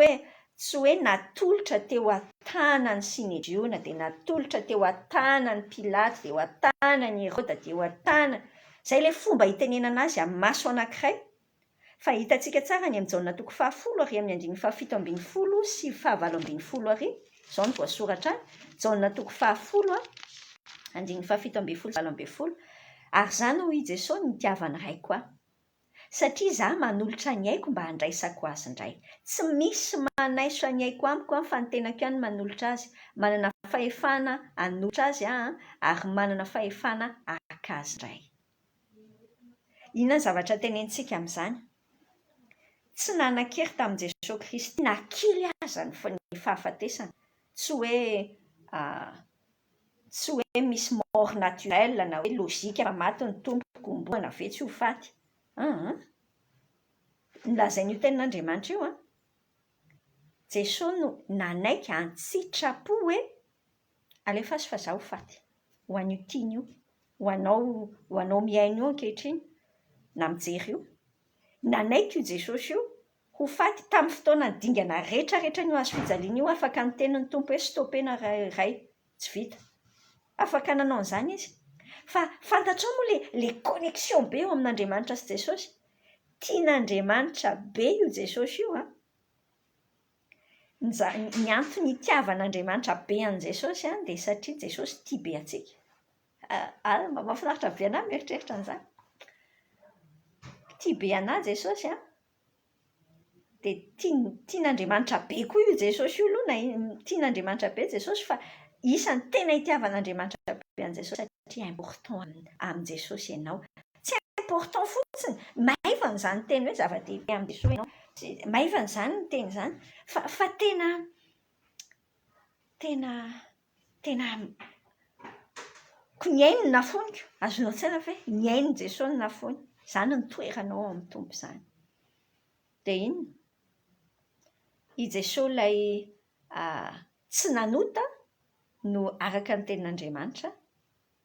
tsy hoe natolotra teo an-tanan'ny Sinedriona, dia natolotra teo an-tanan'ny Pilaty, dia eo an-tanan'ny Herôda, dia eo an-tanana. Izay ilay fomba hitenenana azy amin'ny maso anankiray. Fa hitantsika tsara ny amin'ny jaonina toko 10 ary amin'ny 17 sy 17 ary. Izao no voasoratra any. Jaonina toko 10 17 ary izany hoy Jesosy ny itiavany raiko satria izaho manolotra ny aiko mba handraisako azy indray. Tsy misy manaiso ny aiko amiko fa ny tenako ihany manolotra azy. Manana fahefana hanolotra azy ary manana fahefana haka azy indray. Inona ny zavatra tenentsika amin'izany? Tsy nanan-kery tamin'i Jesosy Kristy nakily aza ny fahafatesana. Tsy hoe misy mort naturel na hoe lozika fa maty ny tompoko mboana ve tsy ho faty. Nolazain'io tenin'Andriamanitra io Jesosy no nanaiky an-tsitrapo hoe alefa azy fa izaho ho faty ho an'io tiany io, ho anao miaina io ankehitriny na mijery io. Nanaiky io Jesosy io ho faty tamin'ny fotoana dingana rehetrarehetra ny hazo fijaliana io. Afaka ny tenin'ny tompo hoe stopena ray tsy vita, afaka nanao an'izany izy. Fa fantatrao moa le connexion be eo amin'Andriamanitra sy Jesosy. Tian'Andriamanitra be io Jesosy io ny antony itiavan'Andriamanitra be an'i Jesosy dia satria Jesosy tia be antsika. Mahafinaritra be anahy mieritreritra an'izany. Tia be anahy Jesosy dia tian'Andriamanitra be koa io Jesosy io aloha. Tian'Andriamanitra be Jesosy fa isan'ny tena itiavan'Andriamanitra be an'i Jesosy satria important amin'i Jesosy ianao. Tsy important fotsiny maivana izany teny hoe zava-dehibe amin'ny Jesosy ianao, maivana izany ny teny izany, fa tena ny ainy no nafoniko. Azonao tsaina ve ny ainy Jesosy no nafony. Izany ny toeranao amin'ny tompo izany. Dia inona? I Jesosy ilay tsy nanota no araka ny tenin'Andriamanitra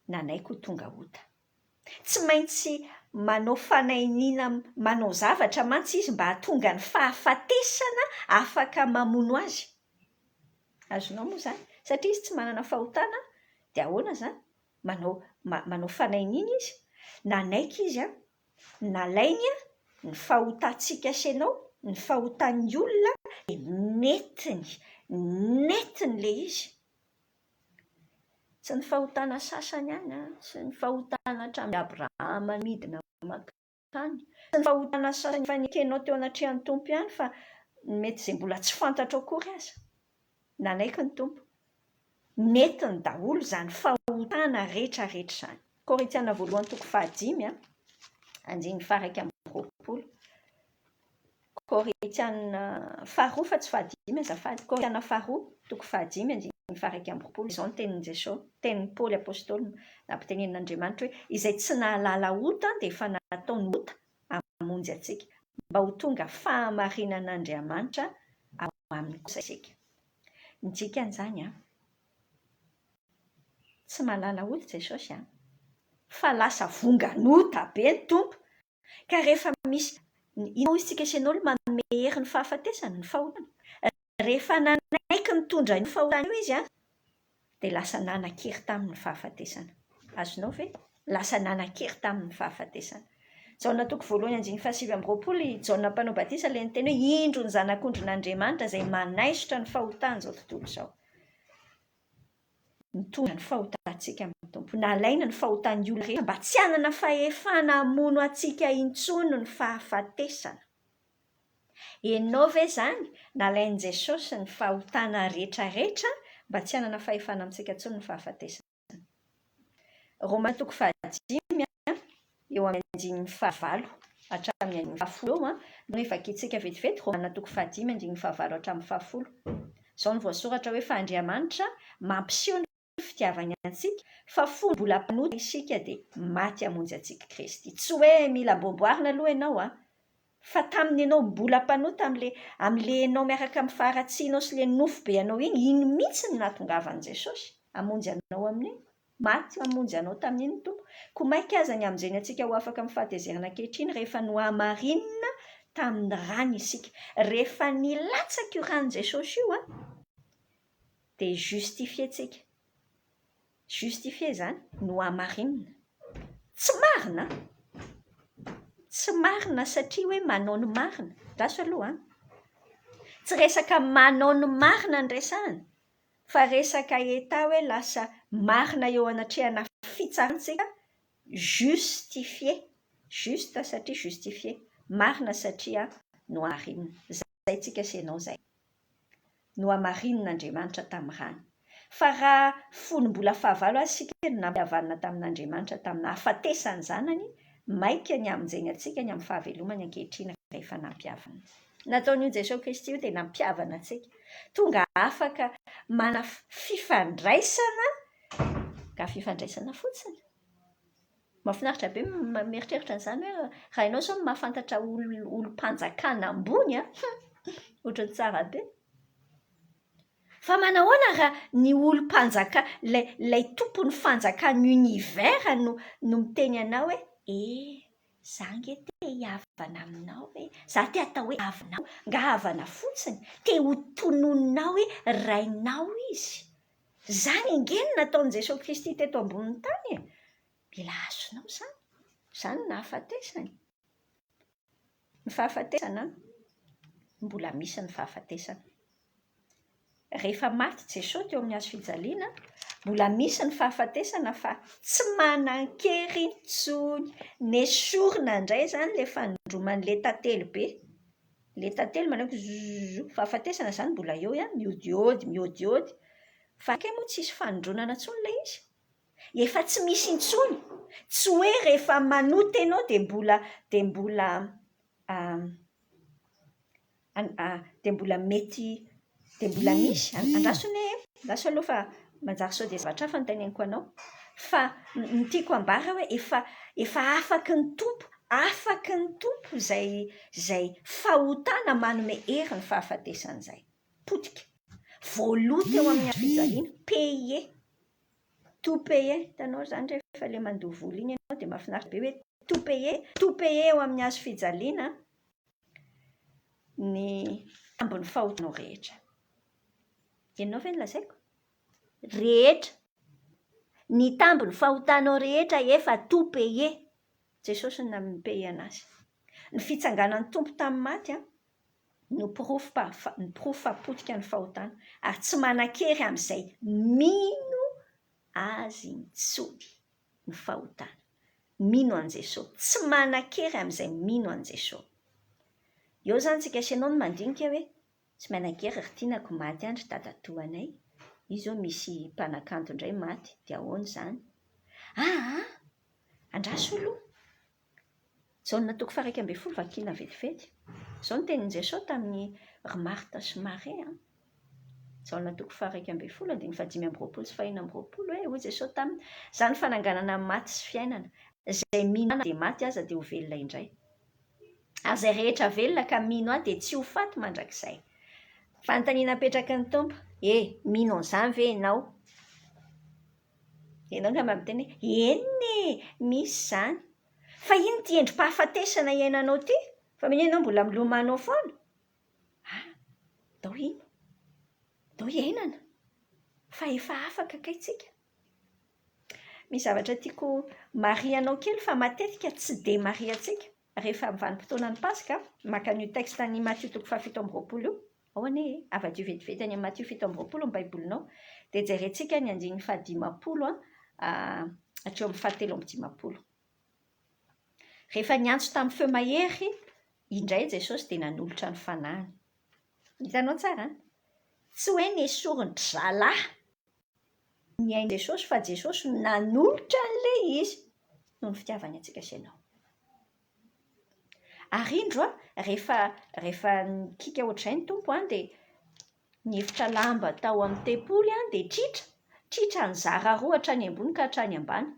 nanaiko tonga ota. Tsy maintsy manao fanahiniana, manao zavatra mantsy izy mba hahatonga ny fahafatesana afaka mamono azy. Azonao moa izany? Satria izy tsy manana fahotana dia ahoana izany? Manao fanahiniana izy, nanaiky izy nalainy ny fahotantsika sy ianao, ny fahotan'ny olona, dia netiny le izy. Tsy ny fahotana sasany ihany, tsy ny fahotana hatramin'ny Abrahama midina makany, tsy ny fahotana sasany fanekenao teo anatrehan'ny tompo ihany, fa mety izay mbola tsy fantatro akory aza. Nanaiky ny tompo. Netiny daholo izany fahotana rehetrarehetra izany. Korintiana 2:5 andiny faha 1:20. Korintiana 2 fa tsy 5 azafady. Korintiana 2:5 andiny faha 1:20. Izao ny tenin'i Jesosy, tenin'ny Paoly apôstôly nampitenen'Andriamanitra hoe izay tsy nahalala ota dia efa nataony ota hamonjy antsika mba ho tonga fahamarinan'Andriamanitra ao amin'ny kosa isika. Ny dikan'izany tsy mahalala ota Jesosy fa lasa vonganota be ny tompo. Ka rehefa misy inao isika sy ianao manome hery ny fahafatesana, ny fahotana. Rehefa nanaiky nitondra ny fahotana io izy dia lasa nanan-kery tamin'ny fahafatesana. Azonao ve? Lasa nanan-kery tamin'ny fahafatesana. Jaonina toko 1:7 Jaonina mpanao batisa ilay niteny hoe indro ny zanak'ondrin'Andriamanitra izay manaisotra ny fahotana izao tontolo izao. mitondra ny fahotantsika amin'ny tompo. Nalaina ny fahotan'ny olona rehetra mba tsy hanana fahefana hamono antsika intsony ny fahafatesana. Ianao ve izany nalain'i Jesosy ny fahotana rehetrarehetra mba tsy hanana fahefana amintsika intsony ny fahafatesana. Romaina toko 5 eo amin'ny 9-9 hatramin'ny 10 no efa kitsika vetivety. Romaina toko 5 9-9 hatramin'ny 10. Izao no voasoratra hoe fa Andriamanitra mampiseho ny fitiavany antsika fa fony mbola mpanota isika dia maty hamonjy antsika Kristy. Tsy hoe mila amboaboarina aloha ianao fa taminy ianao mbola mpanota amin'le ianao miaraka amin'ny faharatsianao sy le nofo be anao iny mihitsy ny nahatongavan'i Jesosy hamonjy anao amin'iny. Maty hamonjy anao tamin'iny tompo. Koa mainka aza ny amin'izay antsika ho afaka amin'ny fahatezerana ankehitriny rehefa nohamarinina tamin'ny rano isika. Rehefa nilatsaka io ranon' Jesosy io dia justifientsika. Justifie izany nohamarinina. Tsy marina. Tsy marina satria hoe manao ny marina. Raso aloha tsy resaka manao ny marina ny resahana, fa resaka eta hoe lasa marina eo anatrehana fitsarantsika. Justifie. Juste satria justifie. Marina satria nohamarinina. Zay tsika sy ianao zay. Nohamarinan'Andriamanitra tamin'ny rano. Fa raha fony mbola fahavalo asika no nampihavanana tamin'Andriamanitra tamin'ny hafatesany zanany, maika ny hamonjeny antsika ny amin'ny fahavelomany ankehitriny rehefa nampihavana. Nataon'io Jesosy Kristy io dia nampihavana antsika. Tonga afaka mana fifandraisana, ka fifandraisana fotsiny. Mahafinaritra be mieritreritra an'izany hoe raha ianao izao mahafantatra olo-mpanjakana ambony ohatran'ny tsara be. Fa manahoana raha ny olo-mpanjaka, ilay tompon'ny fanjakan'ny univers no miteny anao hoe za nge te hiavana aminao za te atao hoe havinao, nga havana fotsiny, te ho tonononao hoe rainao izy. Zany nge no nataon'i Jesosy Kristy teto ambonin'ny tany. Mila azonao izany. Izany nahafatesany. Ny fahafatesana, mbola misy ny fahafatesana. Rehefa maty Jesosy teo amin'ny hazo fijaliana, mbola misy ny fahafatesana fa tsy manan-kery intsony. Nesorina indray izany le fandroman'le tantely be. Le tantely manao fahafatesana izany mbola eo miodiody. Fa ke moa tsisy fandronana intsony ilay izy. Efa tsy misy intsony. Tsy hoe rehefa manota ianao dia mbola mety. Dia mbola misy. Andraso aloha fa manjary sao dia zavatra hafa noteneniko anao. Fa ny tiako ambara hoe efa afaky ny tompo izay fahotana manome hery ny fahafatesan'izay. Potika. Voaloty eo amin'ny hazo fijaliana. Paye. Tout paye. Hitanao izany rehefa ilay mandoha vola iny ianao dia mahafinaritra be hoe tout paye. Tout paye eo amin'ny hazo fijaliana ny tambon'ny fahotanao rehetra. Ianao ve nolazaiko? Rehetra. Ny tambon'ny fahotanao rehetra efa tout paye. Jesosy no nampeye anazy. Ny fitsanganan'ny tompo tamin'ny maty no pirofo potika ny fahotana. Ary tsy manan-kery amin'izay mino azy intsony ny fahotana. Mino an' Jesosy. Tsy manan-kery amin'izay mino an' Jesosy. Eo zany tsika sy ianao no mandinika hoe tsy manan-kery ry tianako maty andry dadatoanay. Izy zao misy mpanakanto indray maty. Dia ahoana izany? Andraso aloha. Jaona toko 12 vakina vetivety. Izao no tenin'i Jesosy tamin'ny ry Marta sy Maria. Jaona toko 12 5-20 sy 4 hoy Jesosy taminy. Izany fananganana maty sy fiainana. Izay mino dia maty aza dia ho velona indray. Ary izay rehetra velona ka mino ahy dia tsy ho faty mandrakizay. Fanontaniana apetraka ny tompo. Mino an'izany ve ianao? Ianao ngamba miteny eny misy izany. Fa iny ty endrim-pahafatesana iainanao ty. Fa mino ianao mbola milomanao foana. Dao ino? Dao iainana. Fa efa afaka kaitsika. Misy zavatra tiako marianao kely fa matetika tsy dia mariantsika. Rehefa amin'ny vanim-potoanan'ny Pasika, maka an'io texte ny Matthieu toko 7-20 io. Ao anie, avadio vetivety any amin'ny Matthieu 7-20 ny baibolinao. dia jerentsika ny 550 hatreo amin'ny 750. Rehefa niantso tamin'ny feo mahery, indray Jesosy dia nanolotra ny fanahiny. Hitanao tsara? Tsy hoe nesoriny zalahy ny ain' Jesosy, fa Jesosy nanolotra an'ilay izy noho ny fitiavany antsika sy ianao. Ary indro rehefa nikika ohatr'izay ny tompo dia nifitra lamba tao amin'ny tempoly dia tritra ny zara roa hatrany ambony ka hatrany ambany.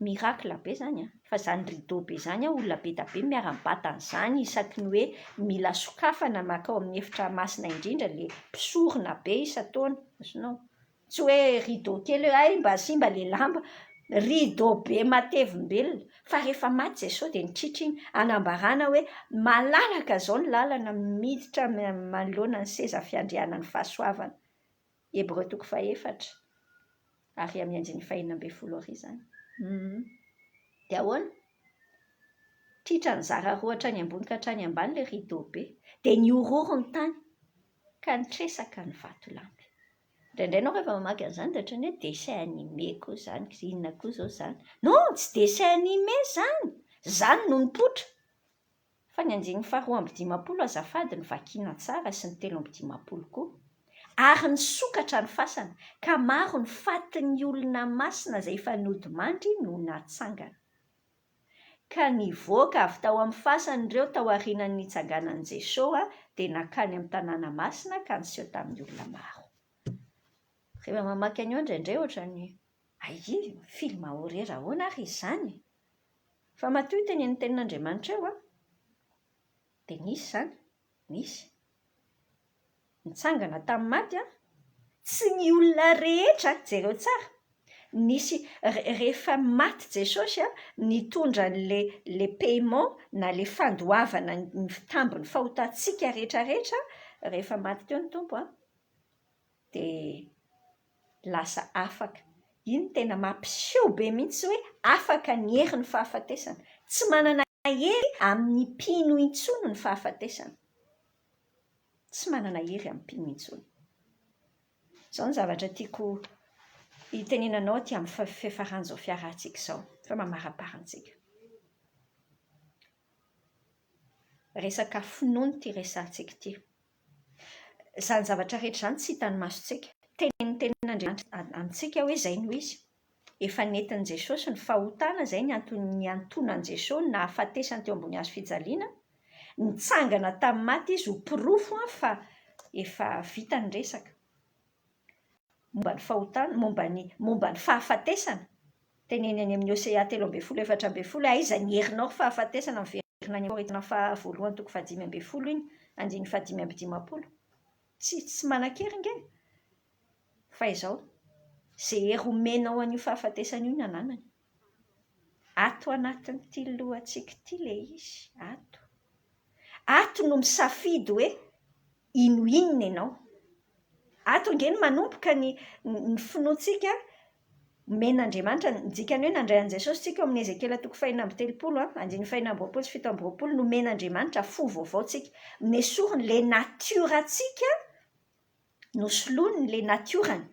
Mirakla be zany fa zany rideau be zany olona be da be miara-mibata an'izany isaky ny hoe mila sokafana makao amin'ny efitra masina indrindra le mpisorona be isan-taona. Azonao tsy hoe rideau kely hoe mba simba le lamba, rideau be matevimbelona. Fa rehefa maty Jesosy dia nitritra iny anambarana hoe malalaka zao ny lalana miditra manoloana ny seza fiandrianan'ny fahasoavana. Hébreux 4:4 ary amin'ny 5:40 zany. Dia ahoana? Tritra ny zara roa hatrany ambony ka hatrany ambany le rideau be, dia niororo ny tany ka nitresaka ny vatolampy. Indraindray ianao rehefa mamaky an'izany dia ohatrany hoe dessin animé koa zany, inona koa zao zany? Non, tsy dessin animé zany, zany no nipoitra. Fa ny 250 azafady ny vakiana tsara sy ny 350 koa. Ary nisokatra ny fasana, ka maro ny fatin'ny olona masina izay efa nodimandry no natsangana. Ka nivoaka avy tao amin'ny fasana ireo tao aorianan'ny nitsanganan'i Jesosy dia nakany amin'ny tanàna masina ka niseho tamin'ny olona maro. Rehefa mamaky an'io indraindray ohatrany film horreur ahoana ary izany? Fa matoa teny ny tenin'Andriamanitra eo dia nisy zany, nisy. Nitsangana tamin'ny maty tsy ny olona rehetra, jereo tsara. Nisy rehefa maty Jesosy nitondra le paiement na le fandoavana ny tambiny fahotantsika rehetrarehetra rehefa maty teo ny tompo dia lasa afaka. Iny tena mampiseho be mihitsy hoe afaka ny hery ny fahafatesana. Tsy manana hery amin'ny mpino intsony ny fahafatesana. Tsy manana hery amin'ny mpino intsony. Izao ny zavatra tiako hitenenanao aty amin'ny fiafaran'izao fiarahantsika izao, fa mamaraparantsika. Resaka finoana ity resantsika ity. Izany zavatra rehetra izany tsy hitan'ny masontsika. Tenin'Andriamanitra amintsika hoe izay no izy. Efa nentin'i Jesosy ny fahotana, izay ny antonan'i Jesosy na hafatesany teo ambony hazo fijaliana. Nitsangana tamin'ny maty izy ho pirofo fa efa vita ny resaka. Momba ny fahotana, momba ny fahafatesana. Teneniny amin'ny Hosea 3:4 aiza ny herinao fahafatesana miverina any Korinthina voalohany 5:12 iny, 5:50. Tsy manan-kery nge. Fa izao, izay hery omenao an'io fahafatesana io ny ananany. Ato anatin'ity lohantsika ity ilay izy, ato. Ato no misafidy hoe ino ianao. Ato nge no manomboka ny finoantsika men'Andriamanitra. Dikany hoe nandray an'i Jesosy tsika amin'ny Ezekela 5:30, 5:7 no men'Andriamanitra fo vaovaontsika. Nesoriny le natiorantsika, nosoloiny le natiorany.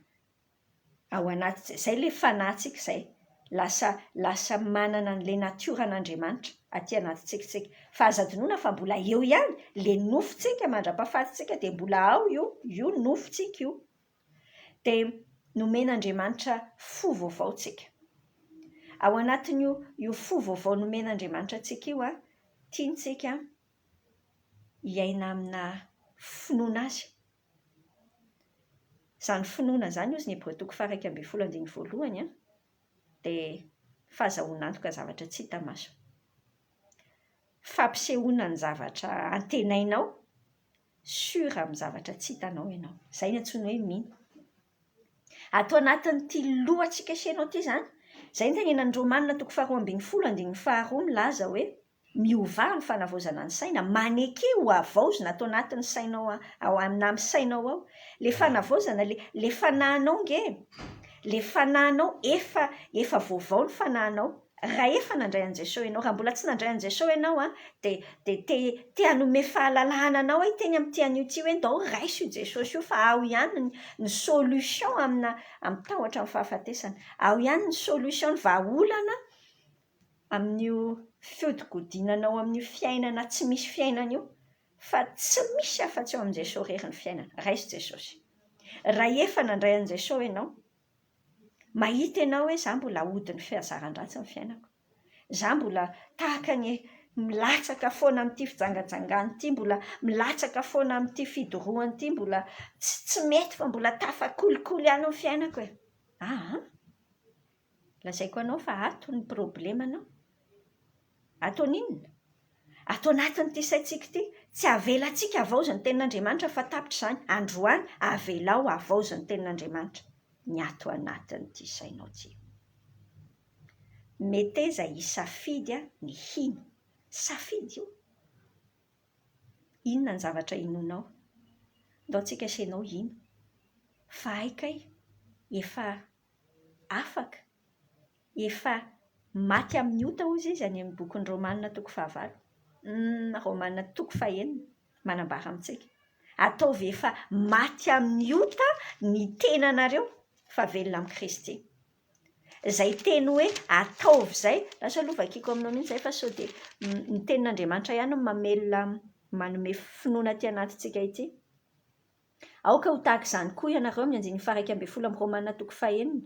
Ao anaty izay le fanahintsika izay. Lasa manana an'le natioran'Andriamanitra aty anaty tsikitsika. Fa aza adinoina fa mbola eo ihany le nofontsika mandrapahafatintsika dia mbola ao io nofontsika io. Dia nomen'Andriamanitra fo vaovaontsika. Ao anatin'io fo vaovao nomen'Andriamanitra antsika io tiantsika hiaina amina finoana azy. Izany finoana izany ozy ny Hébreux 1:1 dia fahazahoana antoka zavatra tsy hita maso. Fampisehoana ny zavatra antenainao, sura amin'ny zavatra tsy hitanao ianao. Izay ny antsoina hoe mino. Ato anatin'ity lohantsika sy ianao ity izany, izay ny tenenan'ny Romanina 12:2 milaza hoe miova ny fanavaozana ny saina, maneky ho avaozina atao anatin'ny sainao amin'ny sainao ao. Le fanavaozana, le fanahinao nge, le fanahinao efa vaovao ny fanahinao. raha efa nandray an'i Jesosy ianao, raha mbola tsy nandray an'i Jesosy ianao dia te hanome fahalalahana anao teny amin'ity an'io ty hoe ndao raiso io Jesosy io, fa ao ihany ny solution amin'ny tahotra amin'ny fahafatesana, ao ihany ny solution ny vahaolana amin'io fiodikodinanao amin'io fiainana tsy misy fiainana io, fa tsy misy afa-tsy eo amin'i Jesosy rery ny fiainana, raiso Jesosy. Raha efa nandray an'i Jesosy ianao, mahita ianao hoe izaho mbola ahodin'ny fihazaran-dratsy ny fiainako, izaho mbola tahaka ny milatsaka foana amin'ity fijangajangana ity, mbola milatsaka foana amin'ity fidorohana ity, mbola tsy mety fa mbola tafakolikoly ihany ny fiainako e. Lazaiko anao fa ato ny problemanao. Ato n'inona? Ato anatin'ity saintsika ity, tsy avelantsika avaozy ny tenin'Andriamanitra fa tapitra izany. Androany avelao avaozy ny tenin'Andriamanitra ny ato anatin'ity sainao ity. Mety aiza hisafidy ny hino? Safidy io. Inona ny zavatra hinonao? Ndao tsika asianao hino. Fa haikay, efa afaka, efa maty amin'ny ota hozy izy any amin'ny bokin'ny Romanina toko 9. Romanina toko 9 manambara amintsika. Ataovy efa maty amin'ny ota ny tenanareo fa velona amin'ny Kristy. Izay teny hoe ataovy izay, lasa lovakiko aminao mihitsy izay fa sao dia ny tenin'Andriamanitra ihany no mamelona manome finoana aty anatintsika ity. Aoka ho tahaka izany koa ianareo amin'ny 9:12 amin'ny Romanina toko 9.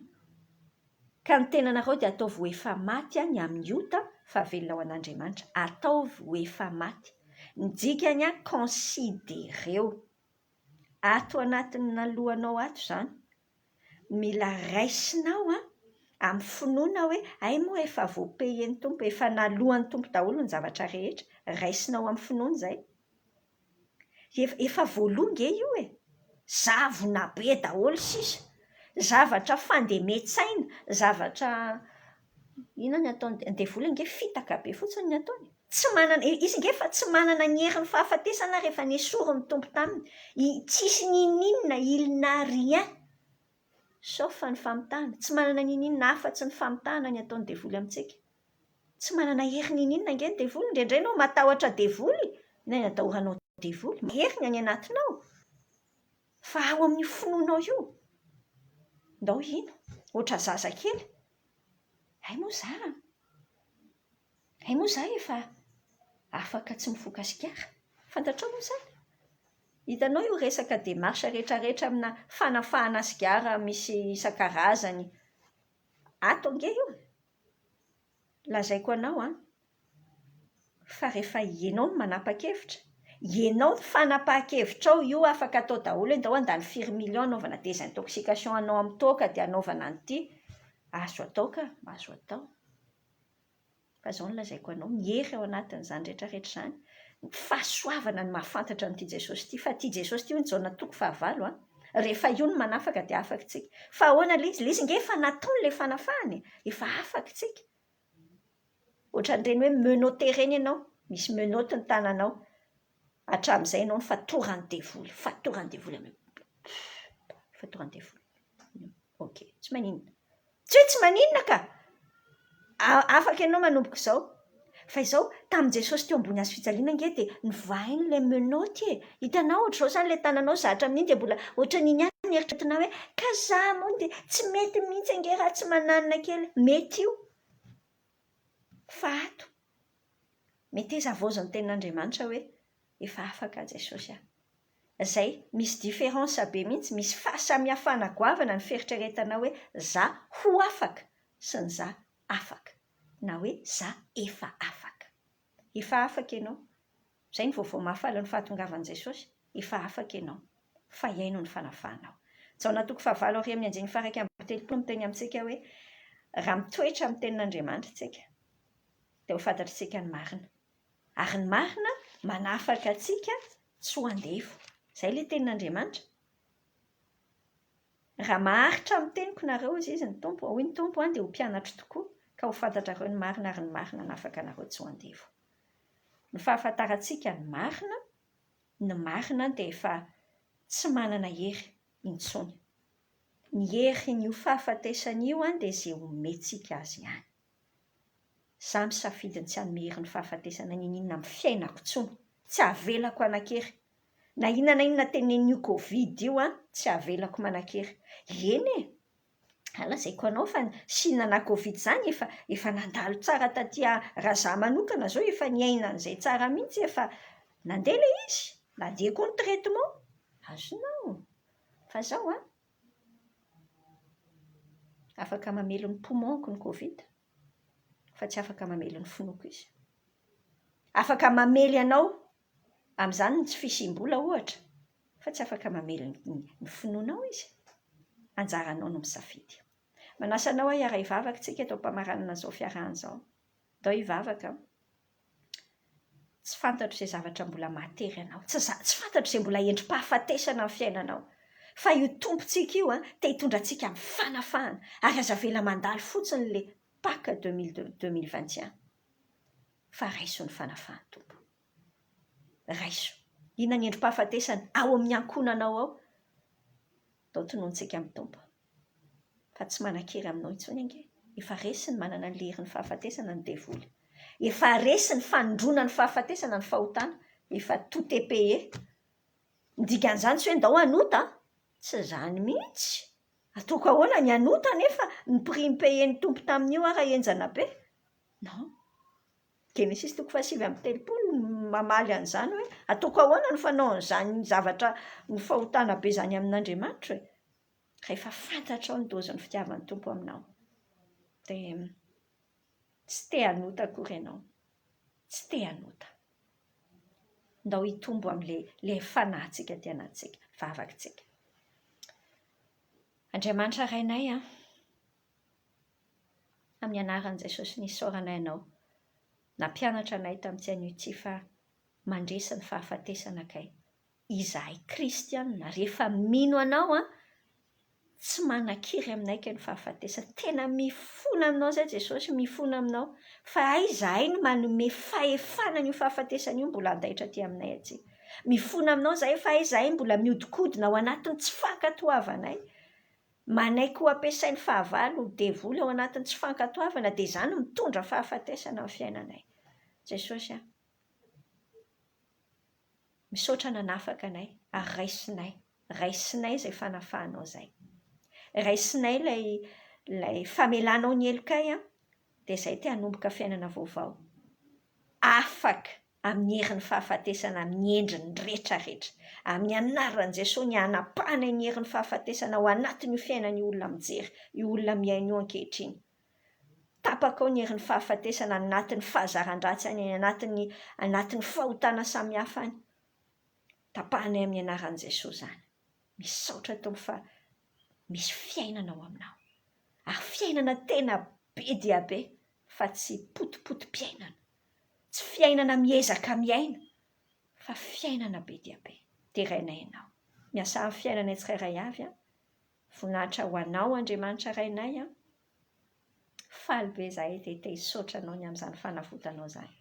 Ka ny tenanareo dia ataovy ho efa maty ny amin'ny ota fa velona ho an'Andriamanitra. Ataovy ho efa maty. Ny dikany considéreo. Ato anatin'ny lohanao ato izany. Mila raisinao amin'ny finoana hoe ay moa efa voapeheny tompo, efa nalohan'ny tompo daholo ny zavatra rehetra. Raisinao amin'ny finoana izay. Efa voalonga io e. Zavona be daholo sisa. Zavatra fandemetsàina, zavatra inona ny ataony devoly nge fitaka be fotsiny ny ataony. Tsy manana izy nge fa tsy manana ny herin'ny fahafatesana rehefa nesorin'ny tompo taminy. Tsisy ninina il n'a rien sauf ny famitahana. Tsy manana ninina afa-tsy ny famitahana ny ataony devoly amintsika. Tsy manana hery ninina nge ny devoly. Indrindray ianao matahotra devoly, ny atahoranao devoly, heriny any anatinao. Fa ao amin'ny finoanao io. Ndao ino? Oatra zazakely. Ay moa izaho efa afaka tsy mifoka sigara. Fantatrao moa izany? Hitanao io resaka démarche rehetrarehetra amina fanafahana sigara misy isan-karazany. Ato ange io. Lazaiko anao fa rehefa ianao no manapa-kevitra, ianao ny fanapahan-kevitrao io afaka atao daholo ndao handany 4 millions anaovana désintoxication anao amin'ny toaka dia anaovana an'ity. Azo atao ka, azo atao. Fa izao no lazaiko anao, mihery ao anatin'izany rehetrarehetra izany. Fahasoavana ny mahafantatra an'ity Jesosy ity, fa ity Jesosy ity hoy ny Jaona toko 9. Rehefa io no manafaka dia afaka tsika. Fa ahoana ilay izy nge efa nataony ilay fanafahany, efa afaka tsika. Ohatran'ireny hoe menotte ireny ianao, misy menotte ny tananao. Hatramin'izay ianao ny fatorany devoly, fatorany devoly amin'ny fatorany devoly. Ok, tsy maninona. Tsy maninona ka. Afaka ianao manomboka izao. Fa izao tamin'i Jesosy teo ambony hazo fijaliana nge dia nivahainy ilay menotte e. Hitanao ohatr'izao izany ilay tananao zatra amin'iny dia mbola ohatran'iny ihany ny eritreretinao hoe ka izaho moa dia tsy mety mihitsy nge raha tsy mananina kely. Mety io. Fa ato. Mety aiza avaozin'ny tenin'Andriamanitra hoe efa afaka Jesosy Izay misy différence be mihitsy, misy fahasamihafana goavana ny fieritreretanao hoe za ho afaka sy ny za afaka. Na hoe za efa afaka. Efa afaka ianao. Izay ny vaovao mahafala ny fahatongavan'i Jesosy. Efa afaka ianao. Fa iaino ny fanafahanao. Jaona toko 9:1-3 miteny amintsika hoe raha mitoetra amin'ny tenin'Andriamanitra tsika dia ho fantatritsika ny marina. Ary ny marina manafaka atsika tsy ho andevo. Izay ilay tenin'Andriamanitra. Raha maharitra amin'ny teniko nareo izy ny tompo, hoy ny tompo dia ho mpianatra tokoa ka ho fantatrareo ny marina ary ny marina manafaka anareo tsy ho andevo. Ny fahafantarantsika ny marina dia efa tsy manana hery intsony. Ny hery ny ho fahafatesana io dia izay homentsika azy ihany. Za misafidiny tsy hanome hery ny fahafatesana ninona amin'ny fiainako intsony. Tsy avelako anakery. Na inona na inona tenenin'io Covid io tsy avelako manakery. Eny e! Alazaiko anao fa sinana Covid izany efa nandalo tsara taty raha za manokana zao efa niaina an'izay tsara mihitsy efa nandeha ilay izy. Nandeha koa ny traitement. Azonao. Fa zao afaka mamelo ny poumon-ko ny Covid. Fa tsy afaka mamelo ny finoako izy. Afaka mamely anao amin'izany ny tsy fisim-bola ohatra. Fa tsy afaka mamely ny finoanao izy. Anjaranao no misafidy. Manasa anao aho hiara hivavaka tsika eto am-pamaranana an'izao fiarahana izao. Ndao hivavaka. Tsy fantatro izay zavatra mbola mahatery anao. Tsy fantatro izay mbola endrim-pahafatesana amin'ny fiainanao. Fa io tompontsika io te hitondra antsika amin'ny fanafahana. Ary aza avela mandalo fotsiny ilay Pâques 2021. Fa raiso ny fanafahana tompo. Raiso. Inona ny endrim-pahafatesana ao amin'ny ankonanao ao? Ndao tononontsika amin'ny tompo. Fa tsy manan-kery aminao intsony ange. Efa resy ny manana ny hery ny fahafatesana ny devoly. Efa resy ny fanondrona ny fahafatesana ny fahotana. Efa tout est payé. Ny dikan'izany tsy hoe ndao hanota. Tsy izany mihitsy. Ataoko ahoana ny hanota nefa ny prix nipayé-ny tompo tamin'io raha henjana be? Non. Genesis 7:30 mamaly an'izany hoe ataoko ahoana ny fanao an'izany zavatra ny fahotana be izany amin'Andriamanitra hoe? Rehefa fantatrao ny dozin'ny fitiavan'ny tompo aminao. Dia tsy te hanota akory ianao. Tsy te hanota. Ndao hitombo amin'ilay fanahintsika aty anatintsika. Vavakantsika. Andriamanitra rainay amin'ny anaran'i Jesosy nisaoranay anao. Nampianatra anay tamin'ity an'io fa mandresa ny fahafatesana kay. Izahay kristianina rehefa mino anao tsy manan-kiry aminay kay ny fahafatesana. Tena mifona aminao izay Jesosy, mifona aminao. Fa izahay no manome fahefana an'io fahafatesana io mbola handaitra aty aminay aty. Mifona aminao izahay fa izahay mbola miodikodina ao anatin'ny tsy fankatoavanay. Manaiky ho ampiasain'ny fahavalo devoly ao anatin'ny tsy fankatoavana dia izany mitondra fahafatesana amin'ny fiainanay. Jesosy misaotra nanafaka anay ary raisinay izay fanafahanao izay. Raisinay ilay famelanao ny helokay dia izay te hanomboka fiainana vaovao. Afaka amin'ny herin'ny fahafatesana amin'ny endriny rehetrarehetra. Amin'ny anaran'i Jesosy ny hanapahana ny herin'ny fahafatesana ao anatin'ny fiainan'ny olona mijery, io olona miaina io ankehitriny. Tapaka ao ny herin'ny fahafatesana anatin'ny fahazaran-dratsany, anatin'ny fahotana samihafa any. Tapahanay amin'ny anaran'i Jesosy izany. Misaotra Tompo fa misy fiainana ao aminao. Ary fiainana tena be dia be, fa tsy potipotim-piainana. Tsy fiainana miezaka miaina, fa fiainana be dia be. Terainay ianao. Miasa amin'ny fiainanay tsirairay avy. Voninahitra ho anao Andriamanitra rainay. Faly be izahay te hisaotra anao ny amin'izany fanavotanao izany.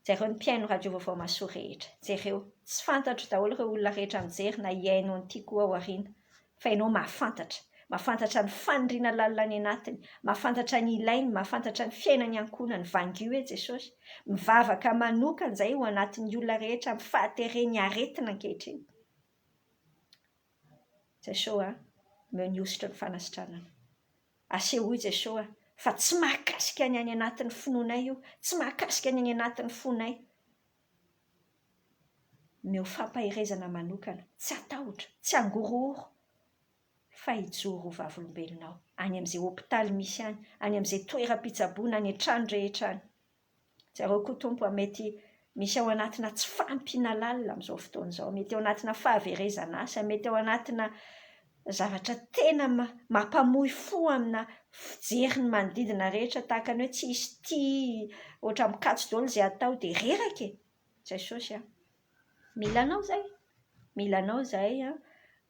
Jereo ny mpiaino radio vaovao masoa rehetra. Jereo tsy fantatro daholo ireo olona rehetra mijery na hiaino an'ity koa ao aoriana. Fa ianao mahafantatra. Mahafantatra ny faniriana lalina ny anatiny. Mahafantatra ny ilainy, mahafantatra ny fiainany ankonany. Vangio e Jesosy. Mivavaka manokana izay ho anatin'ny olona rehetra amin'ny fahatereny aretina ankehitriny. Jesosy meo ny ositra ny fanasitranana. Asehoy Jesosy fa tsy mahakasika ny any anatin'ny finoanay io. Tsy mahakasika ny any anatin'ny fonay. Meo fampahirezana manokana. Tsy atahotra, tsy angorohoro. Fa hijoro ho vavolombelonao. Any amin'izay hôpitaly misy any. Any amin'izay toeram-pitsaboana any an-trano rehetra any. Zareo koa Tompo mety misy ao anatina tsy fampiana lalina amin'izao fotoana izao. Mety ao anatina fahaverezana asa. Mety ao anatina zavatra tena mampamohy fo amina fijeriny manodidina rehetra. Tahaka ny hoe tsy hisy tia ohatra mikatso daholo izay atao dia reraka e. Jesosy milanao izay. Milanao izay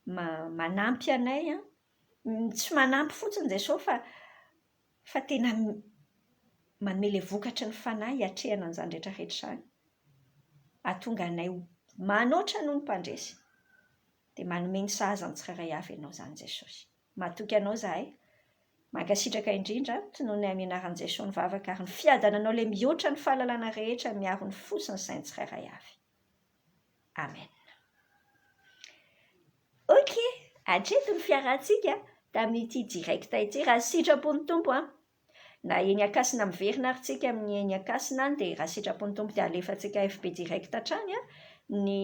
manampy anay. Tsy manampy fotsiny Jesosy fa tena manome ilay vokatry ny fanahy hiatrehana an'izany rehetrarehetra izany. Ahatonga anay manoatra noho ny mpandresy. Dia manome ny sahazany tsirairay avy ianao izany Jesosy. Mahatoky anao izahay. Mankasitraka indrindra noho ny amenarani Jesosy mivavaka ary ny fiadananao ilay mihoatra ny fahalalana rehetra miaro ny fosiny sain'ny tsirairay avy. Amen. Ok, hatreto ny fiarahantsika tamin'ity direkta ity. Raha sitrapon'ny tompo na eny akasina miverina ary tsika amin'ny eny akasina dia raha sitrapon'ny tompo dia alefantsika FB direct hatrany ny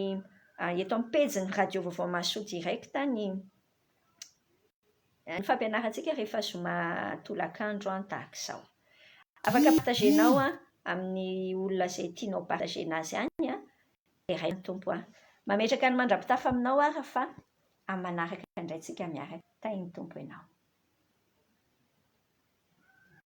eto amin'ny pejiny radio vaovao mahasoa direct ny fampianarantsika rehefa zoma tolakandro tahaka izao. Afaka partagenao amin'ny olona izay tianao partagena azy any dia ray ny tompo mametraka ny mandrapitafa aminao ary fa amin'ny manaraka indray tsika miaraka. Tainy tompo ianao.